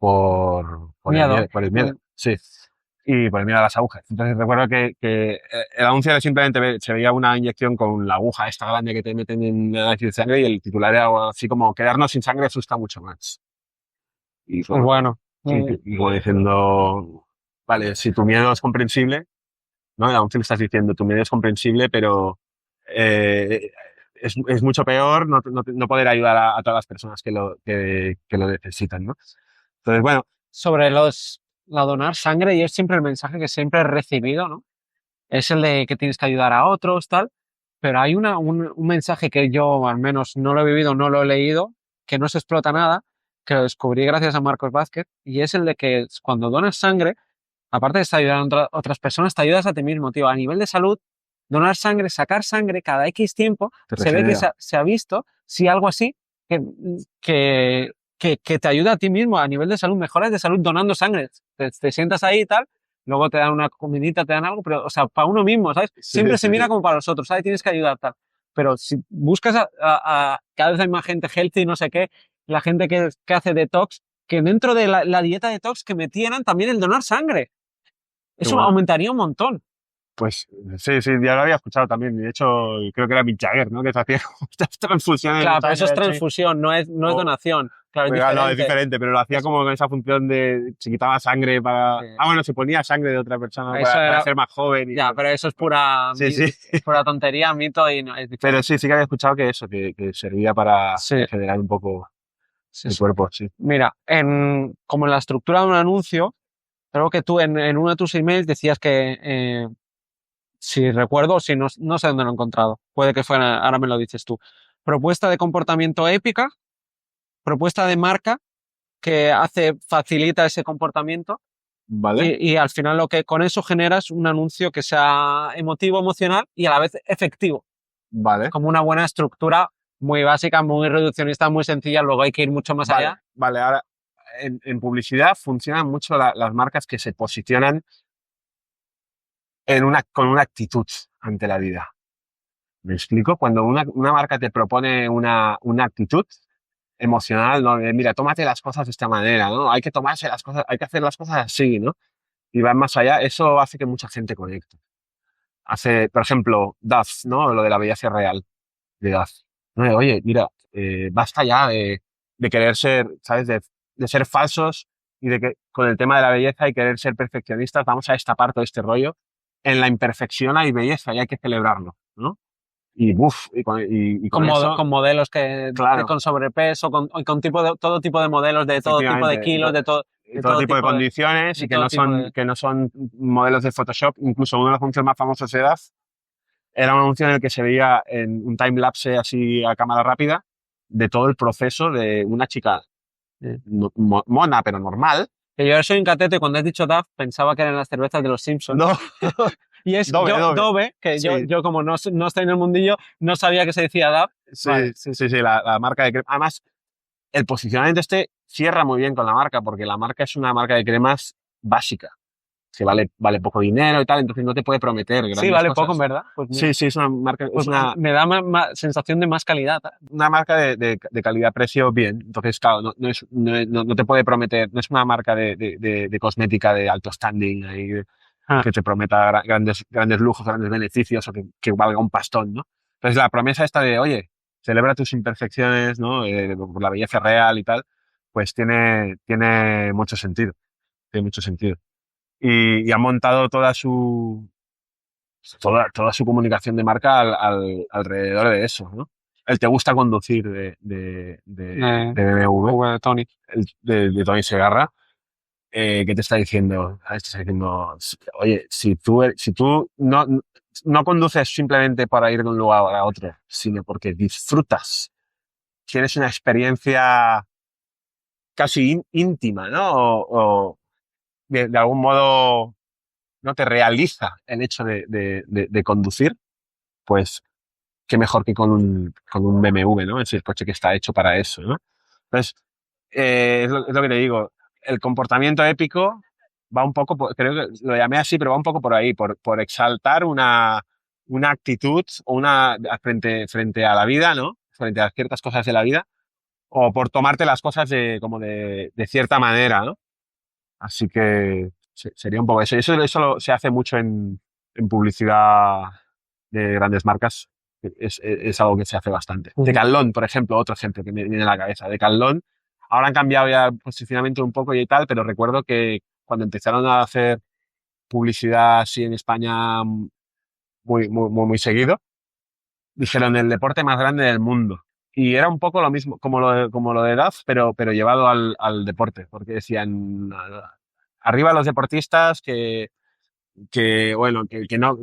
el Miedo. miedo, por el miedo, sí. Y por el miedo a las agujas. Entonces recuerdo que el anuncio era simplemente se veía una inyección con la aguja esta grande que te meten en el análisis de sangre y el titular era algo así como quedarnos sin sangre asusta mucho más. Y Pues bueno. y como diciendo, vale, si tu miedo es comprensible, ¿no? El anuncio le estás diciendo, tu miedo es comprensible, pero es mucho peor no poder ayudar a todas las personas que lo necesitan, ¿no? Entonces, bueno, Sobre la donar sangre, y es siempre el mensaje que siempre he recibido, ¿no? Es el de que tienes que ayudar a otros, tal, pero hay un mensaje que yo al menos no lo he vivido, no lo he leído, que no se explota nada, que lo descubrí gracias a Marcos Vázquez, y es el de que cuando donas sangre, aparte de estar ayudando a otras personas, te ayudas a ti mismo, tío. A nivel de salud, donar sangre, sacar sangre cada X tiempo, te se ve que regenera. se ha visto, si algo así, que, que, que te ayuda a ti mismo a nivel de salud, mejoras de salud donando sangre. Te sientas ahí y tal, luego te dan una comidita, te dan algo, pero, o sea, para uno mismo, ¿sabes? Siempre se mira como para los otros, ¿sabes? Tienes que ayudar, tal. Pero si buscas cada vez hay más gente healthy, no sé qué, la gente que hace detox, que dentro de la dieta detox que metieran también el donar sangre. Eso Bueno. aumentaría un montón. Pues sí, ya lo había escuchado también. De hecho, creo que era Mick Jagger, ¿no? Que te hacía estas transfusiones Claro, de pero eso es sangre así. transfusión, no es donación. Claro, es No, es diferente. diferente, pero lo hacía como con esa función de se quitaba sangre para. Sí. Ah, bueno, se ponía sangre de otra persona Eso para era. ser más joven. Ya, pero eso es pura, Sí. pura tontería, mito y no, es Pero diferente. sí que había escuchado que eso, que servía para Sí, regenerar un poco sí, el sí. cuerpo, sí. Mira, como en la estructura de un anuncio, creo que tú en uno de tus emails decías que, si recuerdo, si no, no sé dónde lo he encontrado, puede que fuera, ahora me lo dices tú. Propuesta de comportamiento épica, propuesta de marca que facilita ese comportamiento. ¿Vale? Y al final lo que con eso generas un anuncio que sea emotivo, emocional y a la vez efectivo. Vale. Como una buena estructura muy básica, muy reduccionista, muy sencilla. Luego hay que ir mucho más allá. Vale, ahora en publicidad funcionan mucho las marcas que se posicionan con una actitud ante la vida. ¿Me explico? Cuando una marca te propone una actitud emocional, ¿no? Mira, tómate las cosas de esta manera, ¿no? Hay que tomarse las cosas, hay que hacer las cosas así, ¿no? Y van más allá, eso hace que mucha gente conecte. Por ejemplo, Duff, ¿no? Lo de la belleza real de Duff. ¿No? Oye, mira, basta ya de querer ser, ¿sabes? De ser falsos y de que con el tema de la belleza y querer ser perfeccionistas, vamos a destapar todo este rollo. En la imperfección hay belleza y hay que celebrarlo, ¿no? Y buf, y con eso, Con modelos claro, con sobrepeso, con todo tipo de modelos, de todo tipo de efectivamente, kilos, y todo tipo de condiciones de y que todo no tipo son, de... que no son modelos de Photoshop. Incluso uno de los anuncios más famosos de edad era un anuncio en el que se veía en un time-lapse así a cámara rápida de todo el proceso de una chica mona, pero normal. Que yo soy un catete y cuando has dicho Dove pensaba que eran las cervezas de los Simpsons. No, Y es Dove. Dove, que Sí, yo como no estoy en el mundillo, no sabía que se decía Dove. sí, Vale. sí, la marca de crema. Además, el posicionamiento cierra muy bien con la marca, porque la marca es una marca de cremas básica, que vale poco dinero y tal, entonces no te puede prometer Sí, grandes vale cosas. poco, en verdad. Pues mira, Sí, es una marca, pues me da sensación de más calidad. una marca de calidad-precio bien. Entonces, claro, no te puede prometer, no es una marca de cosmética de alto standing ahí, que te prometa grandes lujos, grandes beneficios o que valga un pastón, ¿no? Entonces, la promesa esta de, oye, celebra tus imperfecciones, ¿no? Por la belleza real y tal, pues tiene mucho sentido. Tiene mucho sentido. Y ha montado toda su comunicación de marca alrededor de eso, ¿no? el Te gusta conducir de BMW, De Tony. de Tony Segarra, que te está diciendo, ¿sabes? Te está diciendo, oye, si tú no conduces simplemente para ir de un lugar a otro, sino porque disfrutas, tienes una experiencia casi íntima, ¿no? O de algún modo no te realiza el hecho de conducir, pues qué mejor que con un BMW, ¿no? Es el coche que está hecho para eso, ¿no? Entonces, es lo que te digo, el comportamiento épico va un poco, creo que lo llamé así, pero va un poco por ahí, por exaltar una actitud o frente a la vida, ¿no? Frente a ciertas cosas de la vida, o por tomarte las cosas de cierta manera, ¿no? Así que sería un poco eso. Y eso se hace mucho en publicidad de grandes marcas. Es algo que se hace bastante. Decathlon, por ejemplo, otro ejemplo que me viene a la cabeza. Decathlon, ahora han cambiado ya el posicionamiento un poco y tal, pero recuerdo que cuando empezaron a hacer publicidad así en España muy seguido, dijeron el deporte más grande del mundo. Y era un poco lo mismo, como lo de DAF, pero llevado al deporte, porque decían, arriba los deportistas bueno, que no,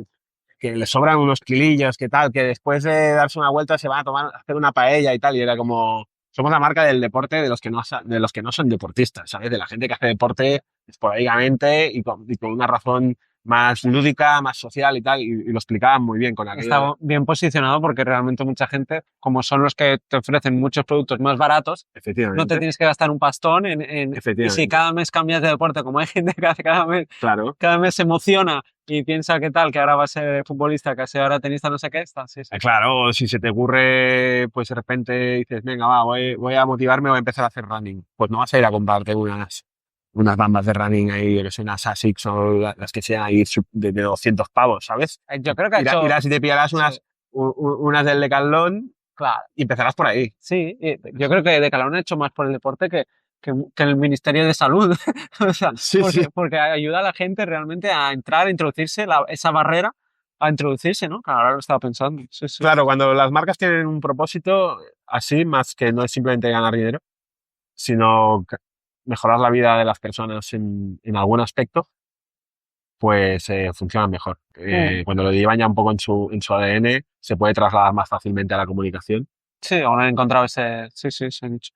que les sobran unos kilillos, que tal, que después de darse una vuelta se van a hacer una paella y tal, y era como, somos la marca del deporte de los que no son deportistas, ¿sabes? De la gente que hace deporte esporádicamente y con una razón más lúdica, más social y tal, y lo explicaban muy bien con aquello. Está bien posicionado porque realmente mucha gente, como son los que te ofrecen muchos productos más baratos, Efectivamente. no te tienes que gastar un pastón y si cada mes cambias de deporte, como hay gente que hace Claro. cada mes se emociona y piensa que tal, que ahora va a ser futbolista, que ahora tenista, no sé qué, está, sí. Claro, si se te ocurre, pues de repente dices, venga, va, voy a motivarme, voy a empezar a hacer running. Pues no vas a ir a comprarte unas bambas de running ahí, que son unas ASICS o las que sean ahí de 200 pavos, ¿sabes? Yo creo que irás y te pillarás unas del Decathlon, claro, y empezarás por ahí. Sí, yo creo que Decathlon ha hecho más por el deporte que el Ministerio de Salud. O sea, porque ayuda a la gente realmente a entrar, a introducirse, esa barrera, a introducirse, ¿no? Ahora lo estaba pensando. Sí. Claro, cuando las marcas tienen un propósito así, más que no es simplemente ganar dinero, sino mejorar la vida de las personas en algún aspecto, pues funcionan mejor. Cuando lo llevan ya un poco en su ADN, se puede trasladar más fácilmente a la comunicación. Sí, ahora he encontrado ese nicho.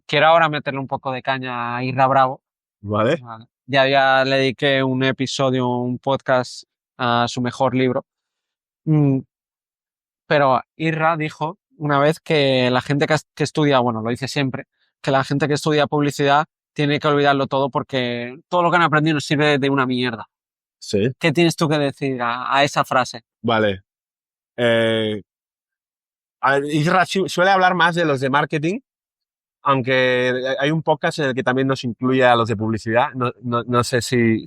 Quiero ahora meterle un poco de caña a Irra Bravo. Vale. Ya le dediqué un episodio, un podcast a su mejor libro. Pero Irra dijo una vez que la gente que estudia, bueno, lo dice siempre, que la gente que estudia publicidad tiene que olvidarlo todo porque todo lo que han aprendido nos sirve de una mierda. Sí. ¿Qué tienes tú que decir a esa frase? Vale. Isra suele hablar más de los de marketing, aunque hay un podcast en el que también nos incluye a los de publicidad. No sé si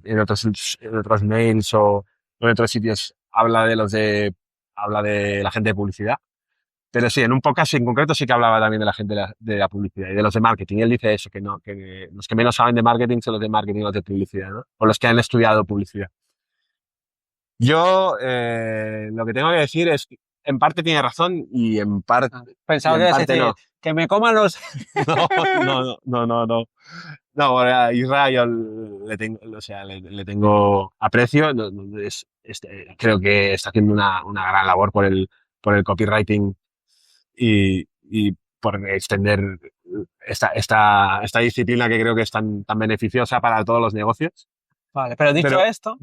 en otros mails o en otros sitios habla de la gente de publicidad. Pero sí, en un podcast en concreto sí que hablaba también de la gente de la publicidad y de los de marketing. Y él dice eso, que los que menos saben de marketing son los de marketing y los de publicidad, ¿no? O los que han estudiado publicidad. Yo lo que tengo que decir es que en parte tiene razón y en parte... Pensaba que ibas a decir, no. que me coman los... No. No, a Israel yo le tengo aprecio. Creo que está haciendo una gran labor por el copywriting y por extender esta disciplina que creo que es tan beneficiosa para todos los negocios. Vale, pero dicho esto,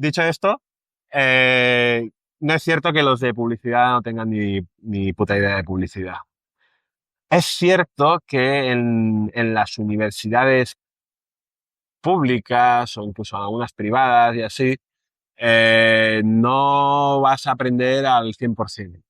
no es cierto que los de publicidad no tengan ni puta idea de publicidad. Es cierto que en las universidades públicas o incluso en algunas privadas y así, no vas a aprender al 100%.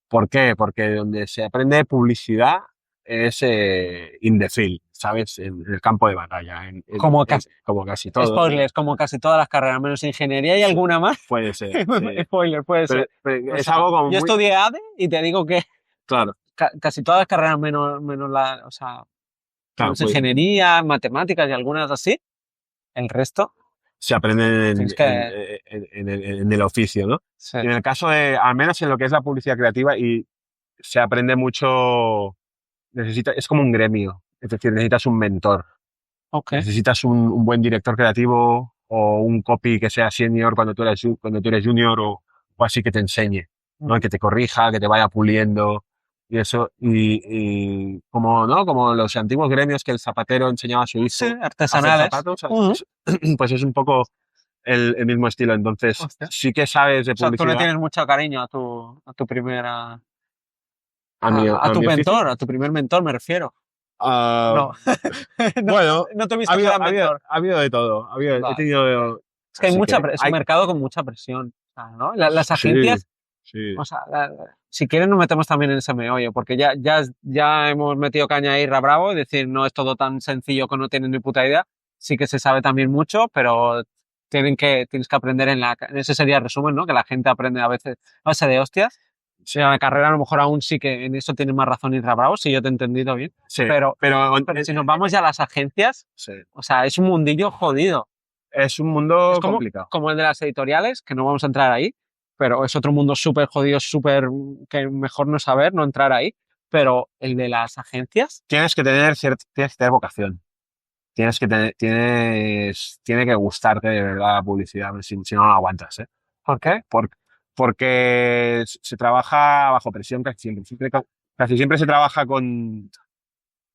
¿Por qué? Porque donde se aprende publicidad es in the field, ¿sabes? En el campo de batalla. Como casi todo. Spoilers, como casi todas las carreras, menos ingeniería y alguna más. Puede ser. Sí. Spoiler, puede ser. Pero es algo como yo estudié ADE y te digo que claro. Casi todas las carreras menos la, o sea, menos ingeniería, matemáticas y algunas así, el resto se aprende en el oficio, ¿no? Sí. Y en el caso de, al menos en lo que es la publicidad creativa, y se aprende mucho, es como un gremio, es decir, necesitas un mentor, Ok. necesitas un buen director creativo o un copy que sea senior cuando tú eres junior o así que te enseñe, ¿no? Que te corrija, que te vaya puliendo y eso. Y como, ¿no? Como los antiguos gremios que el zapatero enseñaba a su Sí, hijo a hacer artesanales. zapatos, Ujú. pues es un poco el mismo estilo. Entonces, Hostia. sí que sabes de O sea, tú le publicidad tienes mucho cariño a tu primera, a a tu mi oficio. mentor, a tu primer mentor me refiero. Ah, No, no, bueno, no tuviste un gran mentor. ha habido de todo. He Vale, ok. tenido, Es que hay sí mucha, que es un hay, mercado con mucha presión, o sea, ¿no? Las sí, agencias, sí. o sea, si quieren nos metemos también en ese meollo, porque ya hemos metido caña ahí, Bravo, es decir, no es todo tan sencillo que no tienen ni puta idea. Sí que se sabe también mucho, pero tienes que aprender ese sería el resumen, ¿no? Que la gente aprende a veces a base de hostias. Si en la carrera a lo mejor aún sí que en eso tiene más razón Isra Bravo, si yo te he entendido bien. Sí, Pero, pero pero si nos vamos ya a las agencias, sí, o sea, es un mundillo jodido. es un Es mundo complicado. como el de las editoriales, que no vamos a entrar ahí, pero es otro mundo súper jodido, súper que mejor no saber, no entrar ahí. Pero el de las agencias, Tienes que tener vocación. Tiene que gustarte de verdad la publicidad, si no, no aguantas, ¿eh? ¿por qué? Por- Porque se trabaja bajo presión casi siempre. Casi siempre se trabaja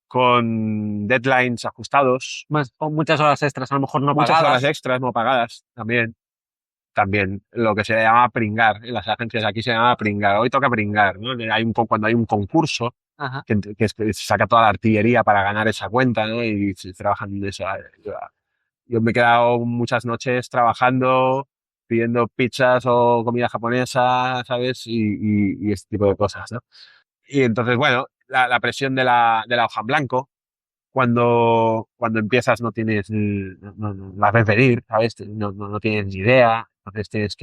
con deadlines ajustados, O muchas horas extras, a lo mejor no muchas horas pagadas. extras no pagadas también. También lo que se le llama pringar. En las agencias aquí se llama pringar. Hoy toca pringar, ¿no? Cuando hay un concurso Ajá. que se saca toda la artillería para ganar esa cuenta, ¿no? Y se trabajan de eso. Yo me he quedado muchas noches trabajando, pidiendo pizzas o comida japonesa, ¿sabes? Y este tipo de cosas, ¿no? Y entonces, bueno, la presión de la hoja en blanco, cuando empiezas no tienes, no las ves venir, ¿sabes? No tienes ni idea, entonces tienes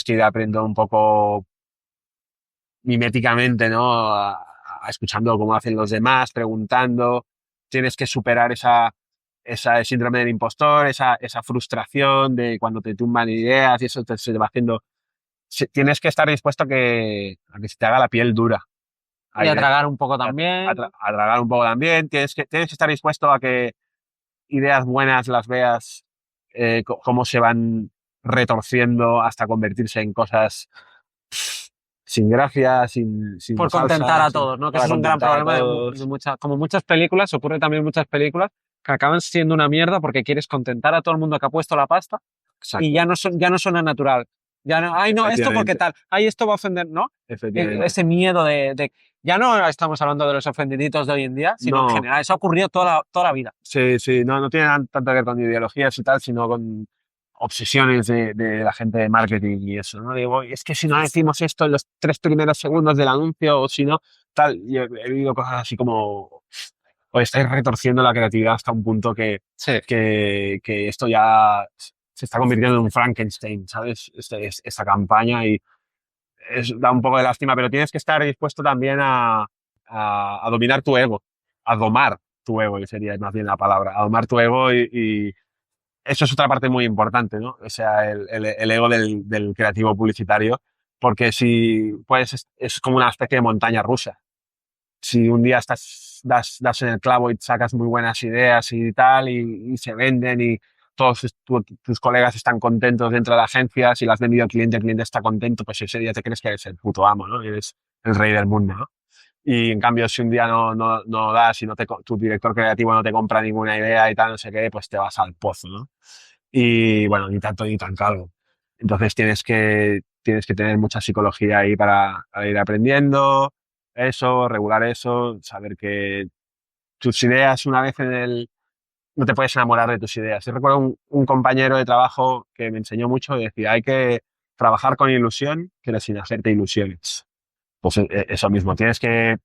que ir aprendiendo un poco miméticamente, ¿no? Escuchando cómo hacen los demás, preguntando, tienes que superar esa síndrome del impostor, esa frustración de cuando te tumban ideas y eso se te va haciendo. Tienes que estar dispuesto a que se te haga la piel dura. Y a tragar un poco también. A tragar un poco también. Tienes que estar dispuesto a que ideas buenas las veas, cómo se van retorciendo hasta convertirse en cosas sin gracia, sin Por contentar salsa, a todos, ¿no? Que ese para es un gran contentar a problema todos. como muchas películas, ocurre también en muchas películas que acaban siendo una mierda porque quieres contentar a todo el mundo que ha puesto la pasta y Exacto, ya no suena natural. Ya no, ay, no, esto porque efectivamente, tal, ay, esto va a ofender, ¿no? efectivamente. Ese miedo ya no estamos hablando de los ofendiditos de hoy en día, sino en No, general, eso ha ocurrido toda la vida. sí, sí, no tiene tanto que ver con ideologías y tal, sino con obsesiones de la gente de marketing y eso, ¿no? Digo, es que si no decimos esto en los 3 primeros segundos del anuncio o si no, tal, y he vivido cosas así como, o estáis retorciendo la creatividad hasta un punto Sí. que esto ya se está convirtiendo en un Frankenstein, ¿sabes? Esta campaña y da un poco de lástima, pero tienes que estar dispuesto también a dominar tu ego, a domar tu ego, que sería más bien la palabra, a domar tu ego y eso es otra parte muy importante, ¿no? O sea, el ego del creativo publicitario, porque si, pues, es como una especie de montaña rusa. Si un día das en el clavo y sacas muy buenas ideas y tal, y se venden y todos tus colegas están contentos dentro de la agencia, si las has vendido al cliente, el cliente está contento, pues ese día te crees que eres el puto amo, ¿no? Eres el rey del mundo, ¿no? Y en cambio, si un día no das y tu director creativo no te compra ninguna idea y tal, no sé qué, pues te vas al pozo, ¿no? Y bueno, ni tanto ni tan calvo. Entonces tienes que tener mucha psicología ahí para ir aprendiendo eso, regular eso, saber que tus ideas una vez no te puedes enamorar de tus ideas. Yo recuerdo un compañero de trabajo que me enseñó mucho y decía, hay que trabajar con ilusión, pero sin hacerte ilusiones. Pues eso mismo, tienes que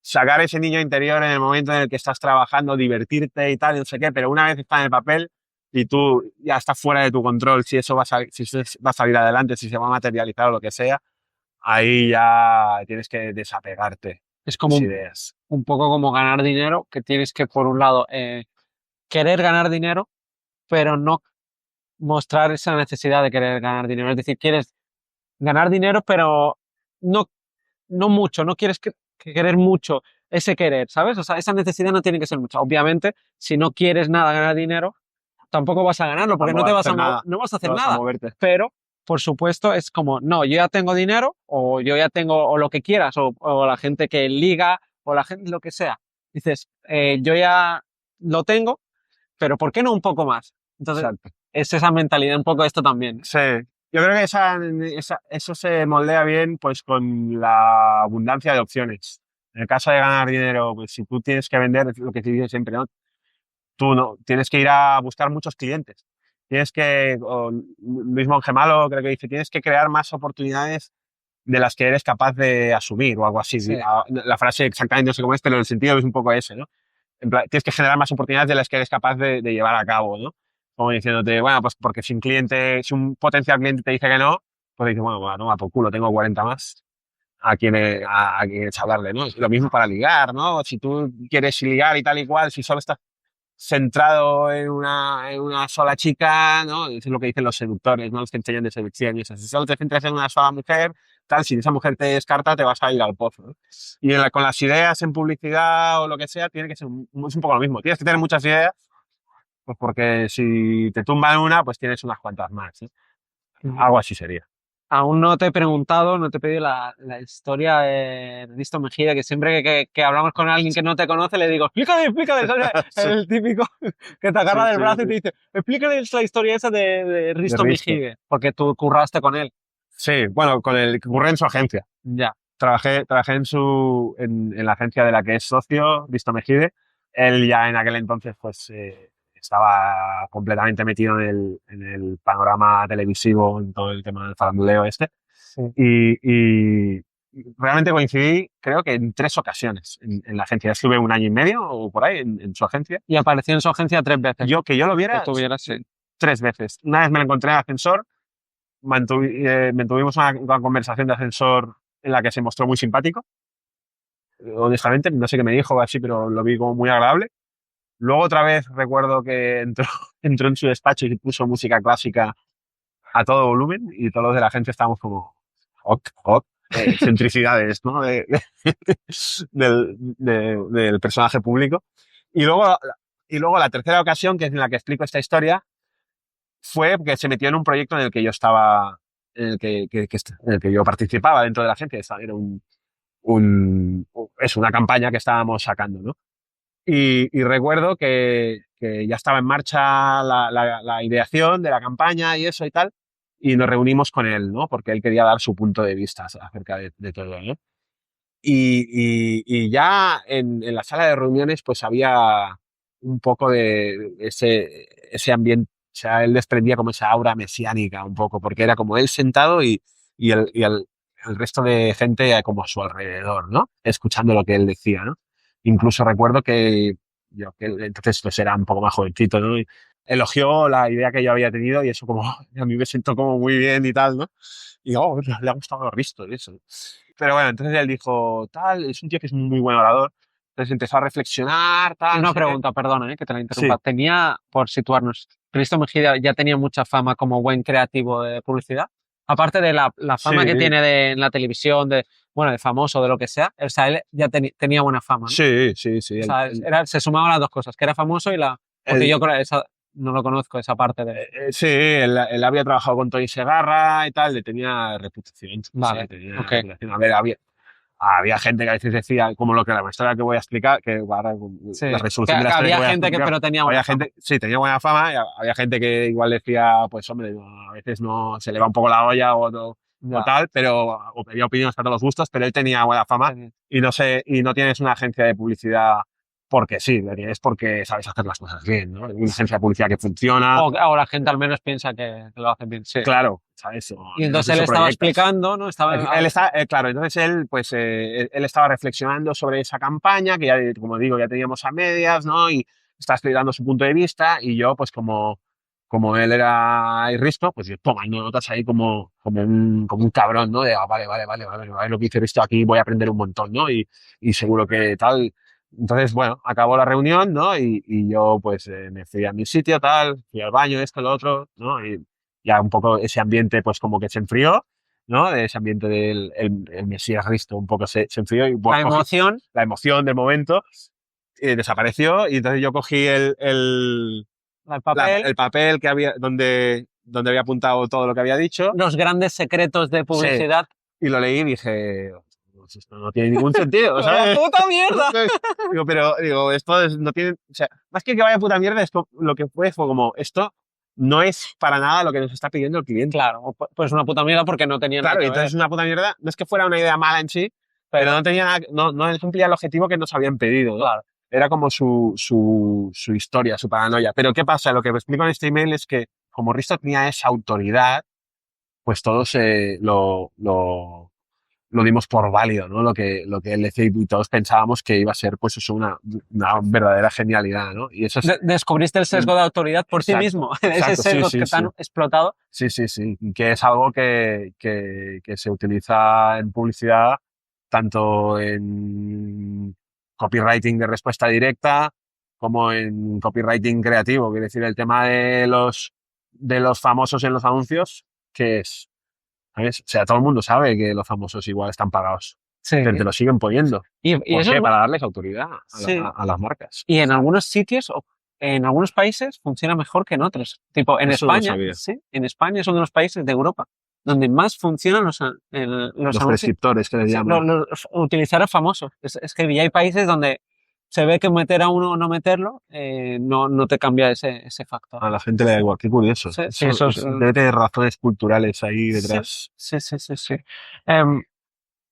sacar ese niño interior en el momento en el que estás trabajando, divertirte y tal, y no sé qué, pero una vez está en el papel y tú ya estás fuera de tu control, si eso va a salir adelante, si se va a materializar o lo que sea, ahí ya tienes que desapegarte de Es tus ideas. un poco como ganar dinero, que tienes que, por un lado, querer ganar dinero, pero no mostrar esa necesidad de querer ganar dinero. Es decir, quieres ganar dinero, pero no, no mucho, no quieres que querer mucho ese querer, ¿sabes? O sea, esa necesidad no tiene que ser mucha. Obviamente, si no quieres nada ganar dinero, tampoco vas a ganarlo porque Tampoco no te vas a vas hacer nada, no vas a hacer no vas a nada. moverte. Pero, por supuesto, es como, no, yo ya tengo dinero o yo ya tengo, o lo que quieras, o la gente que liga, o la gente, lo que sea. Dices, yo ya lo tengo, pero ¿por qué no un poco más? Entonces, Exacto. es esa mentalidad un poco esto también. Sí, yo creo que eso se moldea bien pues con la abundancia de opciones. En el caso de ganar dinero, pues si tú tienes que vender, es lo que te digo siempre, ¿no? Tú no, tienes que ir a buscar muchos clientes. Tienes que, o Luis Mongemalo creo que dice, tienes que crear más oportunidades de las que eres capaz de asumir o algo así. Sí. La frase exactamente no sé cómo es, pero el sentido es un poco ese, ¿no? En plan, tienes que generar más oportunidades de las que eres capaz de llevar a cabo, ¿no? Como diciéndote, bueno, pues porque si un potencial cliente te dice que no, pues dices, bueno, no, a por culo, tengo 40 más a quien hablarle, ¿no? Lo mismo para ligar, ¿no? Si tú quieres ligar y tal y cual, si solo estás centrado en una sola chica, ¿no? Eso es lo que dicen los seductores, ¿no? Los que enseñan de seducción y eso. Si solo te centras en una sola mujer, tal, si esa mujer te descarta, te vas a ir al pozo, ¿no? Y con las ideas en publicidad o lo que sea, tiene que ser es un poco lo mismo. Tienes que tener muchas ideas, pues porque si te tumban una, pues tienes unas cuantas más, ¿eh? Algo así sería. Aún no te he preguntado, no te he pedido la historia de Risto Mejide, que siempre que hablamos con alguien que no te conoce le digo, explícale, explícale, ¿sabes? Sí, El típico que te agarra sí, del sí, brazo y sí. te dice, explícale la historia esa de De Risto Risto. Mejide, porque tú curraste con él. Sí, bueno, con el que ocurre en su agencia. Ya. Trabajé en la agencia de la que es socio, Visto Mejide. Él ya en aquel entonces pues estaba completamente metido en el panorama televisivo, en todo el tema del faranduleo este. Sí. Y realmente coincidí, creo que en 3 ocasiones en la agencia. Estuve 1 año y medio o por ahí en su agencia. Y apareció en su agencia 3 veces. Que yo lo Que viera tuviera, sí. 3 veces. Una vez me lo encontré en el ascensor, mantuvimos una conversación de ascensor en la que se mostró muy simpático. Honestamente, no sé qué me dijo así, pero lo vi como muy agradable. Luego otra vez recuerdo que entró en su despacho y puso música clásica a todo volumen y todos los de la agencia estábamos como, ok, ok, excentricidades, ¿no? Del personaje público. Y luego la tercera ocasión, que es en la que explico esta historia, fue que se metió en un proyecto en el que yo estaba, en el que yo participaba dentro de la agencia. Era una campaña que estábamos sacando, ¿no? Y recuerdo que ya estaba en marcha la ideación de la campaña y eso y tal, y nos reunimos con él, ¿no? Porque él quería dar su punto de vista acerca de todo, ¿no? Y ya en la sala de reuniones pues había un poco de ese ambiente, o sea, él desprendía como esa aura mesiánica un poco, porque era como él sentado y el resto de gente como a su alrededor, ¿no? Escuchando lo que él decía, ¿no? Incluso recuerdo que yo, que entonces pues era un poco más jovencito, ¿no? Y elogió la idea que yo había tenido y eso como, a mí me sentó como muy bien y tal, ¿no? Y le ha gustado Risto y eso. Pero bueno, entonces él dijo, tal, es un tío que es muy buen orador. Entonces empezó a reflexionar, tal, no Una sé qué. pregunta, perdona, que te la interrumpa. Sí, Tenía, por situarnos, Risto Mejide ya tenía mucha fama como buen creativo de publicidad. Aparte de la fama que sí, tiene en la televisión, bueno, de famoso, de lo que sea, o sea, él ya tenía buena fama, ¿no? sí, sí, sí. O sea, se sumaban las dos cosas, que era famoso porque Él- yo creo esa, no lo conozco, esa parte de... sí, él había trabajado con Tony Segarra y tal, le tenía reputación. Sí, Vale, tenía ok. reputación. A ver, había gente que a veces decía, como lo que la historia que voy a explicar, que ahora, Sí, la que resolución de la historia que había voy a gente que explicar, pero tenía buena había fama. gente, sí, tenía buena fama, y había gente que igual decía, pues hombre, a veces no se le va un poco la olla o Ya. tal, pero o pedía opiniones para todos los gustos, pero él tenía buena fama y no sé, y no tienes una agencia de publicidad porque sí, lo tienes porque sabes hacer las cosas bien, ¿no? Una agencia de publicidad que funciona, O la gente al menos piensa que lo hacen bien, sí. claro, ¿sabes? O Y al menos entonces de él su estaba proyecto. explicando, ¿no? Claro, entonces él, pues, él estaba reflexionando sobre esa campaña, que ya, como digo, ya teníamos a medias, ¿no? Y estaba explicando su punto de vista, y yo, pues, como él era Risto, pues yo tomando notas ahí como un cabrón, ¿no? De, vale, lo que hice Risto aquí, voy a aprender un montón, ¿no? Y seguro que tal. Entonces, bueno, acabó la reunión, ¿no? Y yo, pues, me fui a mi sitio, tal, fui al baño, esto, lo otro, ¿no? Y ya un poco ese ambiente, pues, como que se enfrió. ¿no? De ese ambiente del el Mesías Risto un poco se enfrió y La emoción, la emoción del momento desapareció y entonces yo cogí el papel, el papel que había, donde había apuntado todo lo que había dicho. los grandes secretos de publicidad. Sí, y lo leí y dije, pues esto no tiene ningún sentido, ¿sabes? ¡La puta mierda! Digo, pero digo, esto no tiene, o sea, más que vaya puta mierda, esto lo que fue como, esto no es para nada lo que nos está pidiendo el cliente. Claro, pues una puta mierda porque no tenía nada Claro, que entonces ver. una puta mierda, no es que fuera una idea mala en sí, pero no tenía nada, no cumplía el objetivo que nos habían pedido, ¿no? Claro. Era como su historia, su paranoia. Pero ¿qué pasa? Lo que me explico en este email es que como Risto tenía esa autoridad, pues todos lo dimos por válido, ¿no? Lo que él decía y todos pensábamos que iba a ser, pues eso, una verdadera genialidad, ¿no? Y eso es... Descubriste el sesgo de autoridad por ti mismo. Ese sesgo que te han explotado. Sí. Que es algo que se utiliza en publicidad, tanto en copywriting de respuesta directa como en copywriting creativo. Quiere decir, el tema de los famosos en los anuncios, que es, ¿sabes? O sea, todo el mundo sabe que los famosos igual están pagados. Sí. Pero te lo siguen poniendo. ¿Y ¿Por eso qué? Para darles autoridad sí. a las marcas. Y en algunos sitios, en algunos países, funciona mejor que en otros. Tipo, en Eso España, sí, en España es uno de los países de Europa donde más funcionan los prescriptores que les llaman. Utilizar a famosos. Es que ya hay países donde se ve que meter a uno o no meterlo no te cambia ese factor. A la gente le da igual, qué curioso. Sí, debe tener razones culturales ahí detrás. Sí.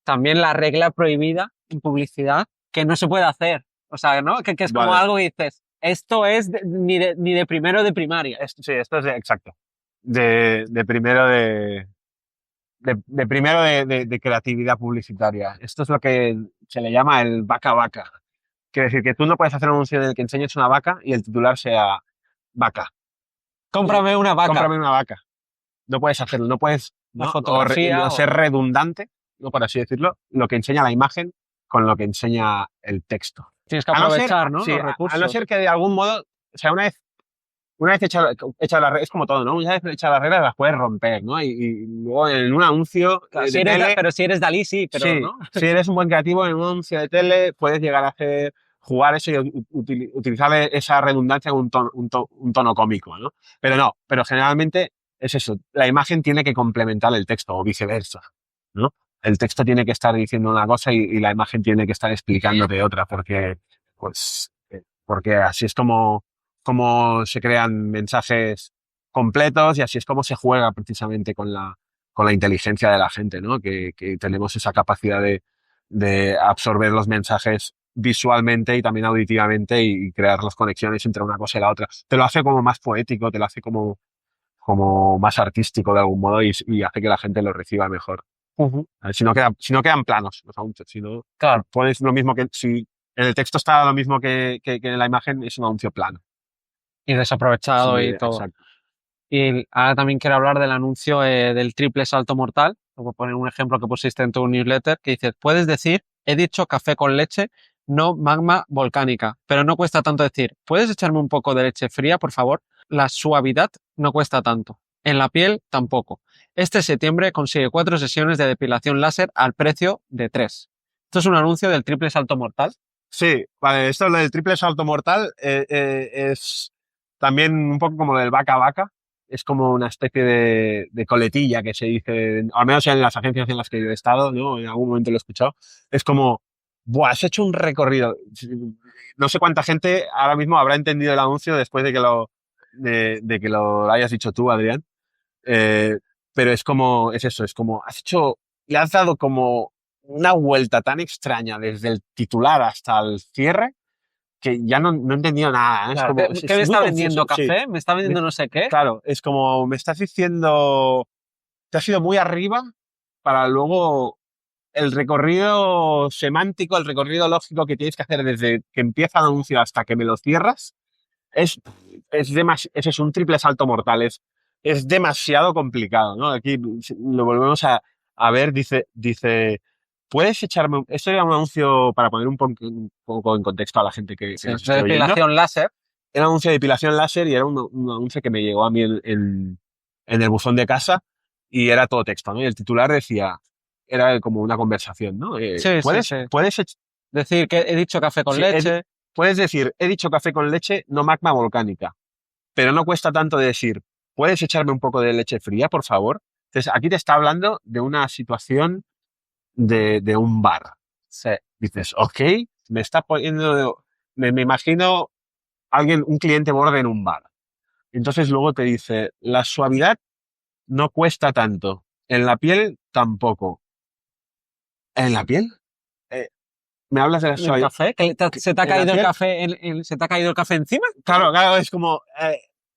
También la regla prohibida en publicidad que no se puede hacer. O sea, ¿no? Que es como algo que dices, esto es ni de primero de primaria. Sí, esto es exacto. De primero de creatividad publicitaria. Esto es lo que se le llama el vaca vaca. Quiere decir que tú no puedes hacer un anuncio en el que enseñes una vaca y el titular sea vaca. Cómprame una vaca. Cómprame una vaca. No puedes hacerlo, no puedes fotografía ser redundante, no por así decirlo, lo que enseña la imagen con lo que enseña el texto. Tienes que aprovechar, ¿no? Sí, los recursos. A no ser que de algún modo, o sea, una vez hecha la regla, es como todo, ¿no? Una vez hecha las reglas las puedes romper, ¿no? Y luego en un anuncio claro, pero si eres Dalí, sí, pero sí, ¿no? Si eres un buen creativo en un anuncio de tele, puedes llegar a jugar eso y utilizar esa redundancia en un tono cómico, ¿no? Pero generalmente es eso, la imagen tiene que complementar el texto o viceversa, ¿no? El texto tiene que estar diciendo una cosa y la imagen tiene que estar explicándote otra, porque así es como se crean mensajes completos y así es como se juega precisamente con la inteligencia de la gente, ¿no? Que tenemos esa capacidad de absorber los mensajes visualmente y también auditivamente y crear las conexiones entre una cosa y la otra. Te lo hace como más poético, te lo hace como más artístico de algún modo y hace que la gente lo reciba mejor. Si no quedan planos los anuncios, claro. Pones lo mismo que si en el texto está lo mismo que en la imagen, es un anuncio plano. Y desaprovechado y todo. Exacto. Y ahora también quiero hablar del anuncio del triple salto mortal. Voy a poner un ejemplo que pusiste en tu newsletter que dice, puedes decir, he dicho café con leche, no magma volcánica, pero no cuesta tanto decir, ¿puedes echarme un poco de leche fría, por favor? La suavidad no cuesta tanto. En la piel, tampoco. Este septiembre consigue 4 sesiones de depilación láser al precio de 3. ¿Esto es un anuncio del triple salto mortal? Sí, vale, esto del triple salto mortal es también un poco como lo del vaca vaca. Es como una especie de coletilla que se dice, al menos en las agencias en las que yo he estado, ¿no? En algún momento lo he escuchado. Es como, ¡buah! Has hecho un recorrido. No sé cuánta gente ahora mismo habrá entendido el anuncio después de que lo hayas dicho tú, Adrián. Pero es como, le has dado como una vuelta tan extraña desde el titular hasta el cierre que ya no he entendido nada. Claro, ¿qué me está vendiendo? ¿Café? Sí. ¿Me está vendiendo no sé qué? Claro, es como me estás diciendo, te has ido muy arriba para luego el recorrido semántico, el recorrido lógico que tienes que hacer desde que empieza el anuncio hasta que me lo cierras, es un triple salto mortal, es demasiado complicado, ¿no? Aquí lo volvemos a ver, dice, ¿puedes echarme? Esto era un anuncio para poner un poco en contexto a la gente que nos está oyendo. Depilación láser. Era un anuncio de depilación láser y era un anuncio que me llegó a mí en el buzón de casa y era todo texto, ¿no? Y el titular decía, era como una conversación, ¿no? Sí, ¿Puedes, sí. puedes, ech- Decir que he dicho café con sí, leche. puedes decir, he dicho café con leche, no magma volcánica, pero no cuesta tanto de decir, ¿puedes echarme un poco de leche fría, por favor? Entonces, aquí te está hablando de una situación de un bar. Sí. Dices, ok, me está poniendo, me imagino un cliente borde en un bar. Entonces luego te dice, la suavidad no cuesta tanto, en la piel tampoco. ¿En la piel? Eh, ¿Me hablas de la ¿El suavidad? café? ¿Se te ha ¿En la caído el piel? café, se te ha caído el café encima? Claro, claro, es como,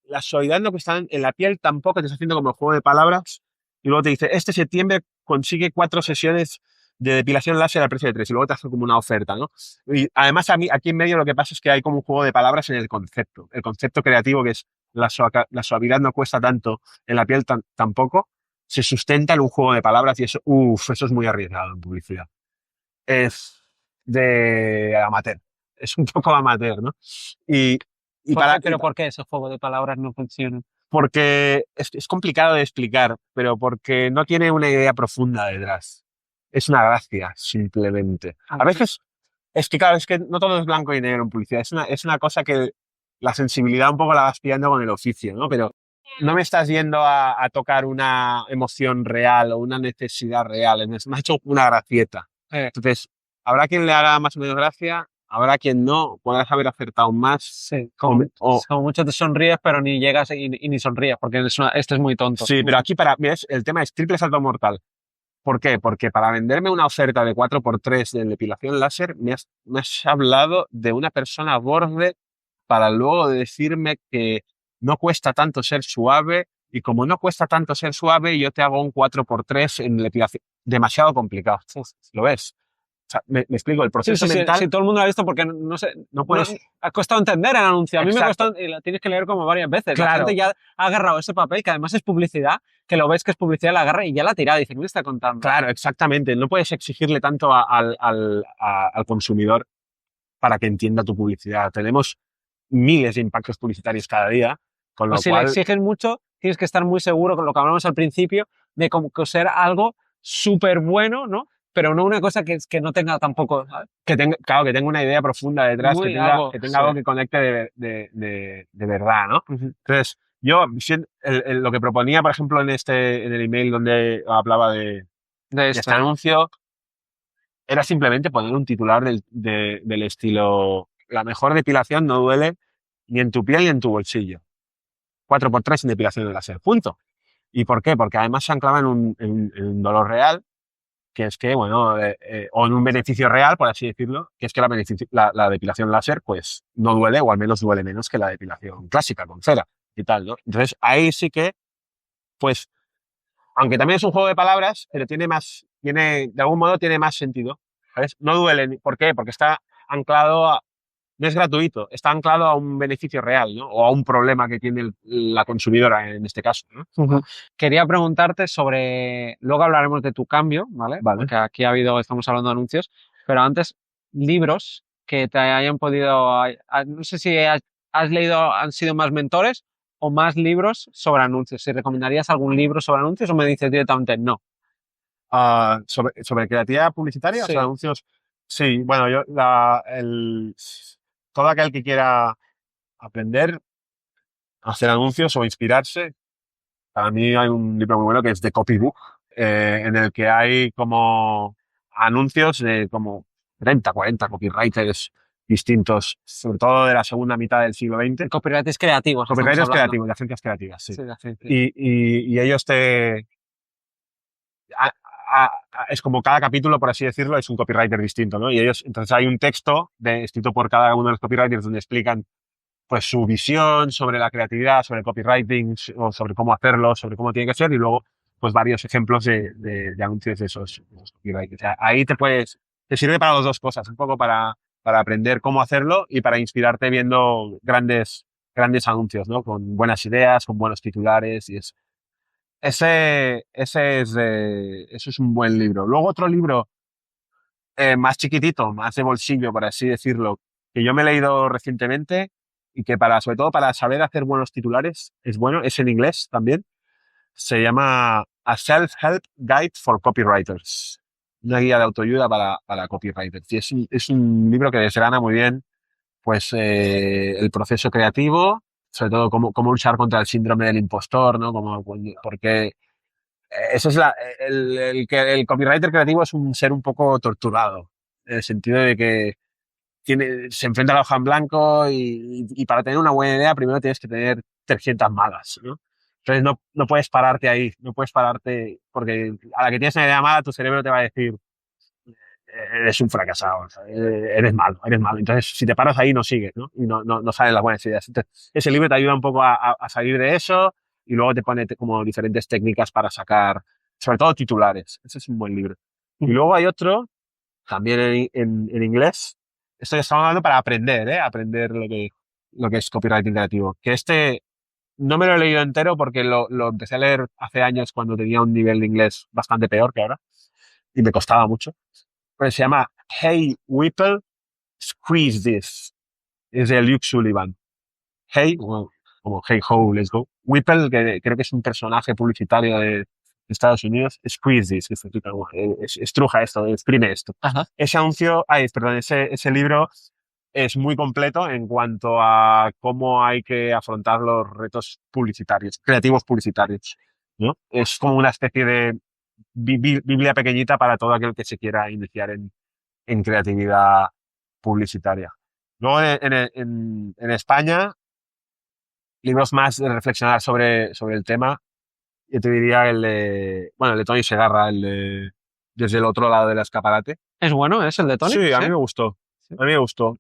la suavidad no cuesta en la piel tampoco, te está haciendo como el juego de palabras, y luego te dice, este septiembre consigue 4 sesiones de depilación láser al precio de 3, y luego te hace como una oferta, ¿no? Y además a mí, aquí en medio lo que pasa es que hay como un juego de palabras en el concepto creativo que es la suavidad no cuesta tanto, en la piel tampoco, se sustenta en un juego de palabras y eso es muy arriesgado en publicidad. Es de amateur, es un poco amateur, ¿no? Y, y ¿Por para, qué? ¿Pero por qué ese juego de palabras no funciona? porque es complicado de explicar, pero porque no tiene una idea profunda detrás. Es una gracia, simplemente. A veces, es que claro, es que no todo es blanco y negro en publicidad. Es una cosa que la sensibilidad un poco la vas pillando con el oficio, ¿no? Pero no me estás yendo a tocar una emoción real o una necesidad real. Me has hecho una gracieta. Entonces, habrá quien le haga más o menos gracia, habrá quien no, podrás haber acertado más. Sí, como mucho te sonríes, pero ni llegas y ni sonríes, porque este es muy tonto. Sí, pero aquí mira, el tema es triple salto mortal. ¿Por qué? Porque para venderme una oferta de 4x3 de depilación láser, me has hablado de una persona borde para luego decirme que no cuesta tanto ser suave y como no cuesta tanto ser suave, yo te hago un 4x3 en depilación. Demasiado complicado. ¿Lo ves? O sea, me explico, el proceso mental Sí, todo el mundo lo ha visto porque no sé, no puedes... ha costado entender el anuncio. A mí me Exacto. costó, y la tienes que leer como varias veces. La Claro, gente ya ha agarrado ese papel, que además es publicidad, que lo ves que es publicidad, la agarra y ya la tira. Dice, ¿qué me está contando? claro, exactamente. No puedes exigirle tanto al consumidor para que entienda tu publicidad. Tenemos miles de impactos publicitarios cada día, con lo Pues si le cual, exiges mucho, tienes que estar muy seguro, con lo que hablamos al principio, de como que ser algo súper bueno, ¿no? Pero no una cosa que no tenga tampoco, ¿sabes? claro, que tenga una idea profunda detrás, Muy algo, que tenga sí. algo que conecte de verdad, ¿no? Ujú. Entonces, yo lo que proponía, por ejemplo, en el email donde hablaba De de esto. este anuncio, era simplemente poner un titular del estilo, la mejor depilación no duele ni en tu piel ni en tu bolsillo. 4x3 en depilación de láser. Punto. ¿Y por qué? Porque además se anclaba en un dolor real, que es que, bueno, o en un beneficio real, por así decirlo, que es que la depilación láser, pues, no duele, o al menos duele menos que la depilación clásica, con cera y tal, ¿no? Entonces, ahí sí que, pues, aunque también es un juego de palabras, pero de algún modo tiene más sentido, ¿sabes? No duele. ¿Por qué? Porque está anclado no es gratuito, está anclado a un beneficio real, ¿no? O a un problema que tiene la consumidora en este caso, ¿no? Ujú. Quería preguntarte sobre, luego hablaremos de tu cambio, ¿vale? Vale. Porque aquí estamos hablando de anuncios, pero antes, libros que te hayan podido, no sé si has leído, han sido más mentores o más libros sobre anuncios. Si recomendarías algún libro sobre anuncios o me dices directamente no. Sobre creatividad publicitaria, o Sí. sea, anuncios. Sí, bueno, todo aquel que quiera aprender a hacer anuncios o inspirarse, para mí hay un libro muy bueno que es The Copybook, en el que hay como anuncios de como 30, 40 copywriters distintos, sobre todo de la segunda mitad del siglo XX. Copyright es creativos, estamos Copywriters hablando. creativos, de agencias creativas, sí. Sí, de agencias. Y ellos es como cada capítulo, por así decirlo, es un copywriter distinto, ¿no? Y entonces hay un texto escrito por cada uno de los copywriters donde explican pues su visión sobre la creatividad, sobre el copywriting, o sobre cómo hacerlo, sobre cómo tiene que ser, y luego pues varios ejemplos de anuncios de esos copywriters. O sea, ahí te sirve para las dos cosas, un poco para aprender cómo hacerlo y para inspirarte viendo grandes anuncios, ¿no? Con buenas ideas, con buenos titulares y eso. Eso es un buen libro. Luego otro libro más chiquitito, más de bolsillo, por así decirlo, que yo me he leído recientemente y que sobre todo para saber hacer buenos titulares es bueno, es en inglés también. Se llama A Self-Help Guide for Copywriters. Una guía de autoayuda para copywriters. Y es un libro que desgrana muy bien pues el proceso creativo, sobre todo cómo luchar contra el síndrome del impostor, ¿no? Porque eso es el copywriter creativo es un ser un poco torturado, en el sentido de que se enfrenta a la hoja en blanco y para tener una buena idea primero tienes que tener 300 malas, ¿no? Entonces no puedes pararte ahí, no puedes pararte porque a la que tienes una idea mala tu cerebro te va a decir eres un fracasado, eres malo, eres malo. Entonces, si te paras ahí, no sigues, ¿no? Y no salen las buenas ideas. Entonces, ese libro te ayuda un poco a salir de eso y luego te pone como diferentes técnicas para sacar, sobre todo titulares. Ese es un buen libro. Y luego hay otro, también en inglés. Esto ya estamos hablando para aprender, ¿eh? Aprender lo que es copywriting creativo. Que no me lo he leído entero porque lo empecé a leer hace años cuando tenía un nivel de inglés bastante peor que ahora y me costaba mucho. Pero se llama Hey Whipple, Squeeze This. Es de Luke Sullivan. Hey, como Hey Ho, let's go. Whipple, que creo que es un personaje publicitario de Estados Unidos. Squeeze This, estruja esto, exprime esto. Ajá. Ese libro es muy completo en cuanto a cómo hay que afrontar los retos publicitarios, creativos publicitarios, ¿no? Es como una especie de Biblia pequeñita para todo aquel que se quiera iniciar en creatividad publicitaria. Luego en España, libros más de reflexionar sobre el tema, yo te diría el de Tony Segarra, el de Desde el otro lado del escaparate. ¿Es bueno? ¿Es el de Tony? Sí, a mí me gustó. Sí. A mí me gustó.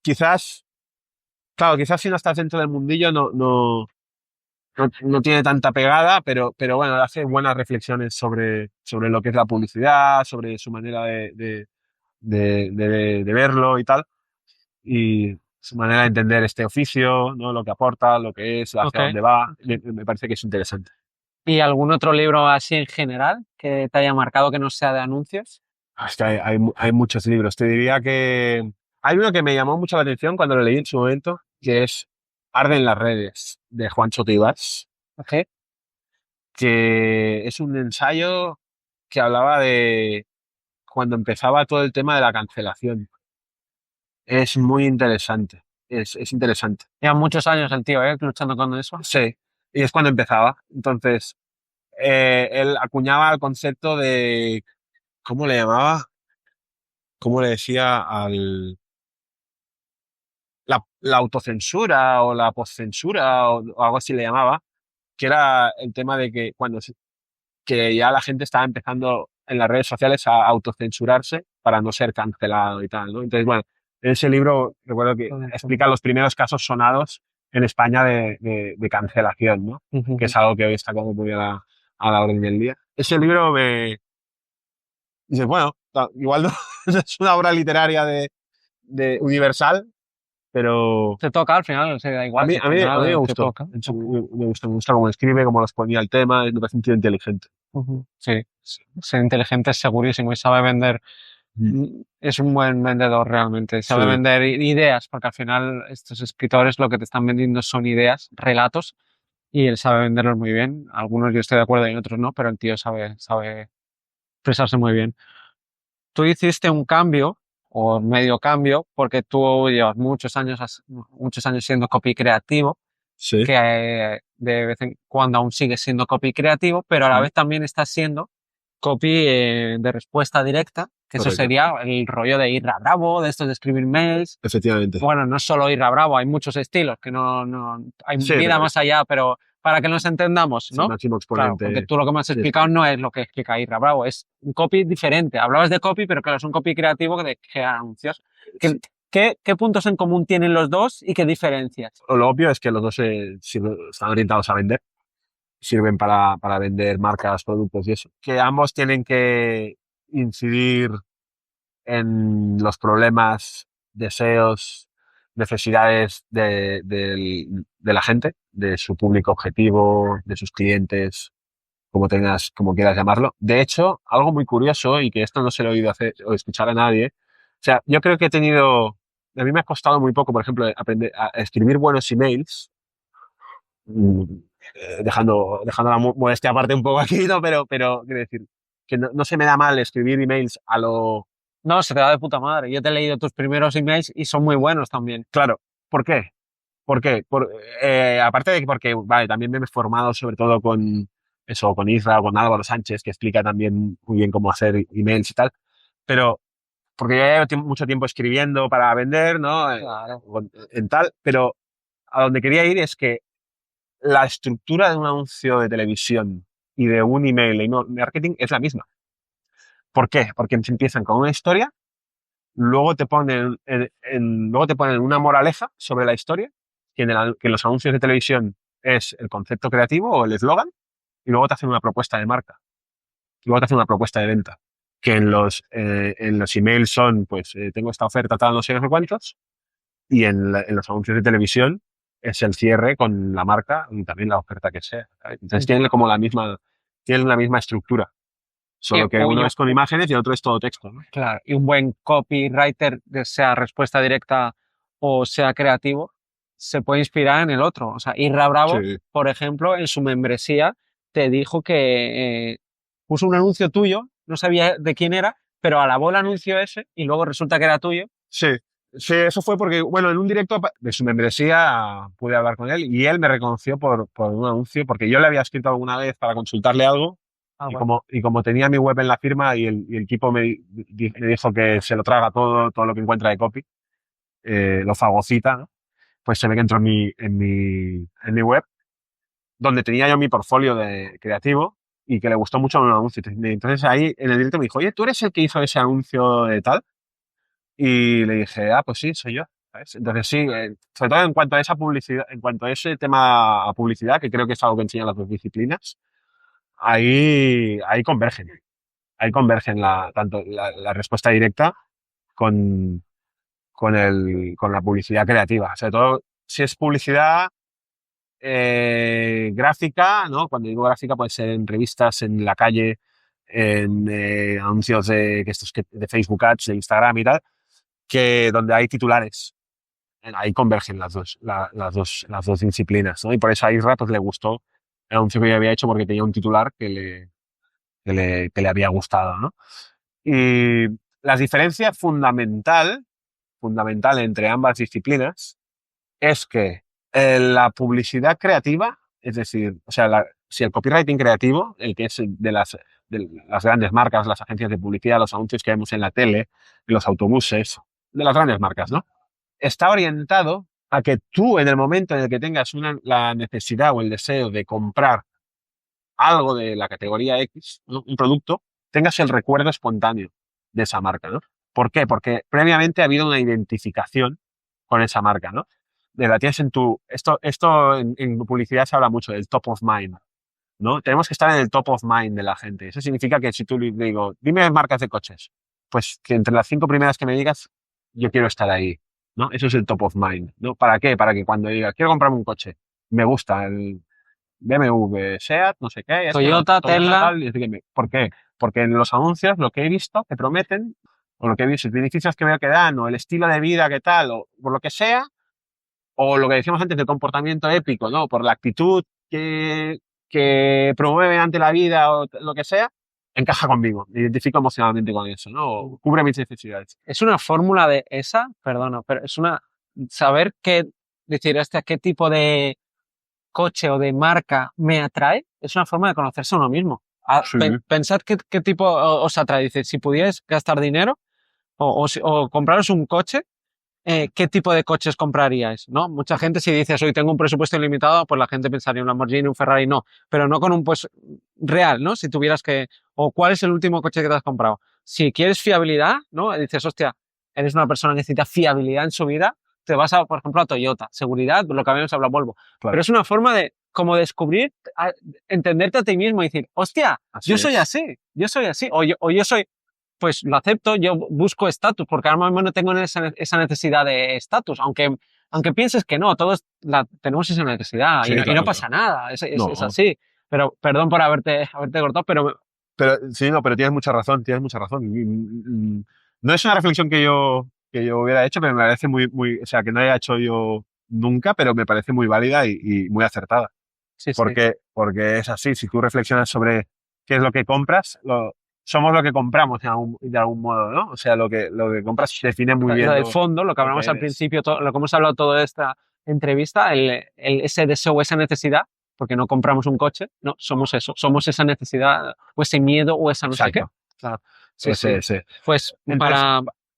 Quizás si no estás dentro del mundillo no tiene tanta pegada, pero bueno, hace buenas reflexiones sobre lo que es la publicidad, sobre su manera de verlo y tal, y su manera de entender este oficio, ¿no? Lo que aporta, lo que es, hacia dónde va. Me parece que es interesante. ¿Y algún otro libro así en general que te haya marcado que no sea de anuncios? Es que hay muchos libros. Te diría que hay uno que me llamó mucho la atención cuando lo leí en su momento, que es Arden las redes, de Juan Soto Ibars, Okay. que es un ensayo que hablaba de cuando empezaba todo el tema de la cancelación. Es muy interesante. Es interesante. Lleva muchos años el tío, luchando con eso. Sí, y es cuando empezaba. Entonces, él acuñaba el concepto de, ¿cómo le llamaba? ¿Cómo le decía la autocensura o la postcensura o algo así le llamaba? Que era el tema de que que ya la gente estaba empezando en las redes sociales a autocensurarse para no ser cancelado y tal, ¿no? Entonces, bueno, en ese libro recuerdo que explica los primeros casos sonados en España de cancelación, ¿no? Que es algo que hoy está como muy a la orden del día. Ese libro dice, bueno, igual no es una obra literaria de universal, pero Te toca al final, se da igual. a mí me gustó. Me gusta cómo escribe, cómo lo exponía el tema, me parece un tío inteligente. Sí, ser inteligente es segurísimo y sabe vender. Es un buen vendedor realmente. Sabe Sí. vender ideas, porque al final estos escritores lo que te están vendiendo son ideas, relatos, y él sabe venderlos muy bien. Algunos yo estoy de acuerdo y otros no, pero el tío sabe expresarse muy bien. Tú hiciste un cambio o medio cambio porque tú llevas muchos años siendo copy creativo, Sí. que de vez en cuando aún sigues siendo copy creativo, pero a la vez también estás siendo copy de respuesta directa, que eso Correcto. sería el rollo de Irra Bravo, de estos de escribir mails. Efectivamente. Bueno, no es solo Irra Bravo, hay muchos estilos, que hay Sí, vida pero más allá, pero para que nos entendamos, es ¿no? el máximo Claro, exponente. porque tú lo que me has explicado no es lo que explica Irra Bravo, es un copy diferente. Hablabas de copy, pero claro, es un copy creativo que crea anuncios. Sí. ¿Qué puntos en común tienen los dos y qué diferencias? Lo obvio es que los dos están orientados a vender, sirven para vender marcas, productos y eso. Que ambos tienen que incidir en los problemas, deseos, necesidades de la gente, de su público objetivo, de sus clientes, como quieras llamarlo. De hecho, algo muy curioso, y que esto no se lo he oído hacer o escuchar a nadie, o sea, yo creo que a mí me ha costado muy poco, por ejemplo, aprender a escribir buenos emails, dejando la modestia aparte un poco aquí, ¿no? Pero quiero decir, que no se me da mal escribir emails a lo... No, se te da de puta madre. Yo te he leído tus primeros emails y son muy buenos también. Claro, ¿por qué? ¿Por qué? Aparte de que porque, vale, también me he formado sobre todo con eso, con Isra o con Álvaro Sánchez, que explica también muy bien cómo hacer emails y tal, pero porque ya llevo mucho tiempo escribiendo para vender, ¿no? Claro. En tal, pero a donde quería ir es que la estructura de un anuncio de televisión y de un email de email marketing es la misma. ¿Por qué? Porque se empiezan con una historia, luego te ponen, luego te ponen una moraleja sobre la historia, que en los anuncios de televisión es el concepto creativo o el eslogan, y luego te hacen una propuesta de marca, y luego te hacen una propuesta de venta, que en los emails son, pues, tengo esta oferta, tal, no sé, no sé cuántos, y en los anuncios de televisión es el cierre con la marca y también la oferta que sea. ¿Sabes? Entonces tienen la misma estructura, solo que uno es con imágenes y el otro es todo texto, ¿no? Claro, y un buen copywriter, sea respuesta directa o sea creativo, se puede inspirar en el otro. O sea, Irra Bravo, Sí. por ejemplo, en su membresía te dijo que puso un anuncio tuyo, no sabía de quién era, pero alabó el anuncio ese y luego resulta que era tuyo. Sí, sí, eso fue porque, bueno, en un directo de su membresía pude hablar con él y él me reconoció por un anuncio, porque yo le había escrito alguna vez para consultarle algo Ah, y, bueno. como tenía mi web en la firma y el equipo me dijo que se lo traga todo lo que encuentra de copy, lo fagocita, ¿no? Pues se ve que entró en mi web, donde tenía yo mi portfolio de creativo y que le gustó mucho el anuncio. Entonces ahí en el directo me dijo, oye, ¿tú eres el que hizo ese anuncio de tal? Y le dije, pues sí, soy yo. ¿Sabes? Entonces sí, sobre todo en cuanto a esa publicidad, en cuanto a ese tema a publicidad, que creo que es algo que enseñan las dos disciplinas, ahí convergen. Ahí convergen tanto la respuesta directa con, con la publicidad creativa. Sobre todo si es publicidad gráfica, ¿no? Cuando digo gráfica puede ser en revistas, en la calle, en anuncios de Facebook Ads, de Instagram y tal, que donde hay titulares. Ahí convergen las dos disciplinas, ¿no? Y por eso a Isra pues, le gustó el anuncio que yo había hecho porque tenía un titular que le había gustado, ¿no? Y la diferencia fundamental entre ambas disciplinas es que la publicidad creativa, es decir, o sea, si el copywriting creativo, el que es de las grandes marcas, las agencias de publicidad, los anuncios que vemos en la tele, en los autobuses, de las grandes marcas, ¿no? Está orientado a que tú, en el momento en el que tengas la necesidad o el deseo de comprar algo de la categoría X, ¿no? Un producto, tengas el recuerdo espontáneo de esa marca, ¿no? ¿Por qué? Porque previamente ha habido una identificación con esa marca, ¿no? De la tienes esto en publicidad se habla mucho del top of mind, ¿no? Tenemos que estar en el top of mind de la gente. Eso significa que si tú le digo, dime marcas de coches, pues que entre las 5 primeras que me digas, yo quiero estar ahí, ¿no? Eso es el top of mind, ¿no? ¿Para qué? Para que cuando diga, quiero comprarme un coche, me gusta el BMW, SEAT, no sé qué, Toyota, Tesla. tal, ¿por qué? Porque en los anuncios lo que he visto que prometen, o lo que he visto, los beneficios que veo que dan, o el estilo de vida que tal, o por lo que sea, o lo que decíamos antes del comportamiento épico, ¿no? Por la actitud que promueve ante la vida o lo que sea, encaja conmigo, me identifico emocionalmente con eso, ¿no? O cubre mis necesidades. Es una fórmula de esa, perdona, pero es saber decir, hasta qué tipo de coche o de marca me atrae, es una forma de conocerse a uno mismo. Sí. Pensad qué tipo os atrae. Dice, si pudierais gastar dinero o compraros un coche, ¿qué tipo de coches compraríais? ¿No? Mucha gente si dices, hoy tengo un presupuesto ilimitado, pues la gente pensaría un Lamborghini, un Ferrari, no, pero no con un pues real, ¿no? Si tuvieras o ¿cuál es el último coche que te has comprado? Si quieres fiabilidad, ¿no? Dices, hostia, eres una persona que necesita fiabilidad en su vida, te vas por ejemplo, a Toyota. Seguridad, lo que habíamos hablado, Volvo. Claro. Pero es una forma de como descubrir, entenderte a ti mismo y decir, hostia, yo soy así, o yo soy, pues lo acepto, yo busco estatus, porque ahora mismo no tengo esa necsidad de estatus, aunque pienses que no, todos tenemos esa necesidad Sí, y no claro, pasa nada, es No. así. Pero perdón por haberte cortado, pero Sí, no, pero tienes mucha razón, tienes mucha razón. No es una reflexión que yo hubiera hecho, pero me parece o sea, que no haya hecho yo nunca, pero me parece muy válida y muy acertada. Sí, sí. Porque es así. Si tú reflexionas sobre qué es lo que compras, somos lo que compramos de algún modo, ¿no? O sea, lo que compras define muy bien Lo del fondo, lo que lo hablamos que al eres. principio, lo que hemos hablado toda esta entrevista, ese deseo o esa necesidad, porque no compramos un coche, no, somos eso, somos esa necesidad o ese miedo o esa no sé qué. Exacto. Claro. Sí, sí. Ese. Pues Entonces,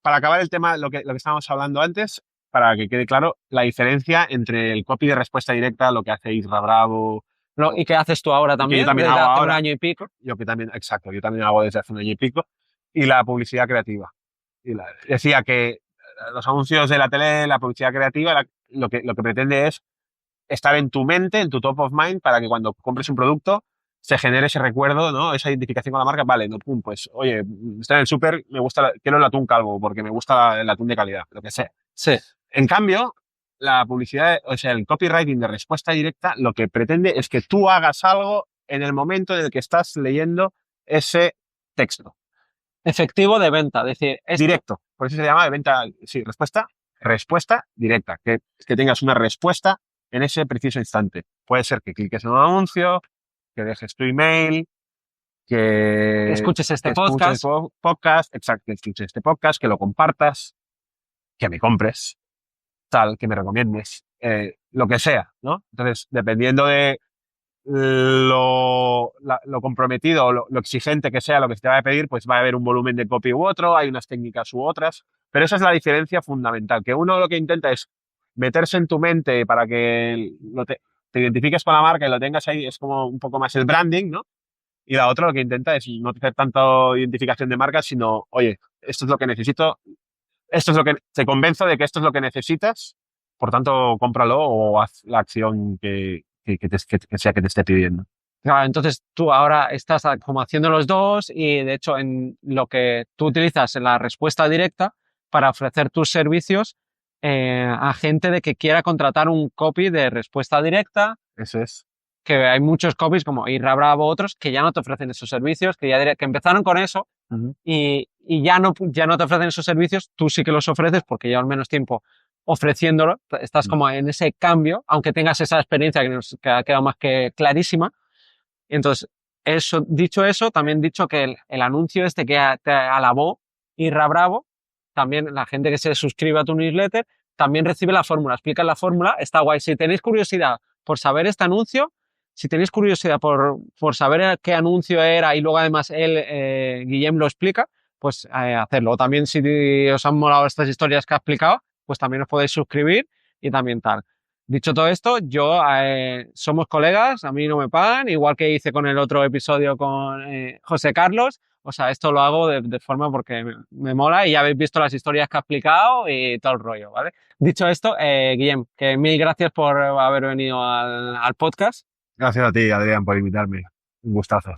para acabar el tema, lo que estábamos hablando antes, para que quede claro, la diferencia entre el copy de respuesta directa, lo que hace Isra Bravo, ¿y qué haces tú ahora que yo también? también Desde hago hace un ahora, año y pico. yo también hago desde hace un año y pico, y la publicidad creativa. Decía que los anuncios de la tele, la publicidad creativa, lo que pretende es estar en tu mente, en tu top of mind, para que cuando compres un producto se genere ese recuerdo, ¿no? Esa identificación con la marca. Vale, no, pum, pues, oye, está en el súper, me gusta, quiero el atún calvo porque me gusta el atún de calidad, lo que sea. Sí. En cambio, la publicidad, o sea, el copywriting de respuesta directa, lo que pretende es que tú hagas algo en el momento en el que estás leyendo ese texto. Efectivo de venta, es decir, Directo. Por eso se llama de venta, sí, respuesta directa. Que tengas una respuesta en ese preciso instante. Puede ser que cliques en un anuncio, que dejes tu email, que escuches este escuches podcast. exacto, que escuches este podcast, que lo compartas, que me compres, tal, que me recomiendes, lo que sea, ¿no? Entonces, dependiendo de lo comprometido o lo exigente que sea lo que se te va a pedir, pues va a haber un volumen de copy u otro, hay unas técnicas u otras, pero esa es la diferencia fundamental, que uno lo que intenta es meterse en tu mente para que te identifiques con la marca y lo tengas ahí, es como un poco más el branding, ¿no? Y la otra lo que intenta es no hacer tanto identificación de marca, sino, oye, esto es lo que necesito, esto es lo que te convenzo de que esto es lo que necesitas, por tanto, cómpralo o haz la acción que sea que te esté pidiendo. Claro, entonces tú ahora estás como haciendo los dos y de hecho en lo que tú utilizas en la respuesta directa para ofrecer tus servicios a gente de que quiera contratar un copy de respuesta directa. Eso es. Que hay muchos copies como Irra Bravo, otros que ya no te ofrecen esos servicios, que empezaron con eso y ya no te ofrecen esos servicios, tú sí que los ofreces porque llevas menos tiempo ofreciéndolo, estás como en ese cambio, aunque tengas esa experiencia que ha quedado más que clarísima. Y entonces, dicho eso, también dicho que el anuncio este que te alabó Irra Bravo, también la gente que se suscribe a tu newsletter, también recibe la fórmula, explica la fórmula, está guay. Si tenéis curiosidad por saber este anuncio, si tenéis curiosidad por saber qué anuncio era y luego además Guillem lo explica, pues hacerlo. También si os han molado estas historias que ha explicado, pues también os podéis suscribir y también tal. Dicho todo esto, somos colegas, a mí no me pagan, igual que hice con el otro episodio con José Carlos. O sea, esto lo hago de forma porque me mola y ya habéis visto las historias que ha explicado y todo el rollo, ¿vale? Dicho esto, Guillem, que mil gracias por haber venido al podcast. Gracias a ti, Adrián, por invitarme. Un gustazo.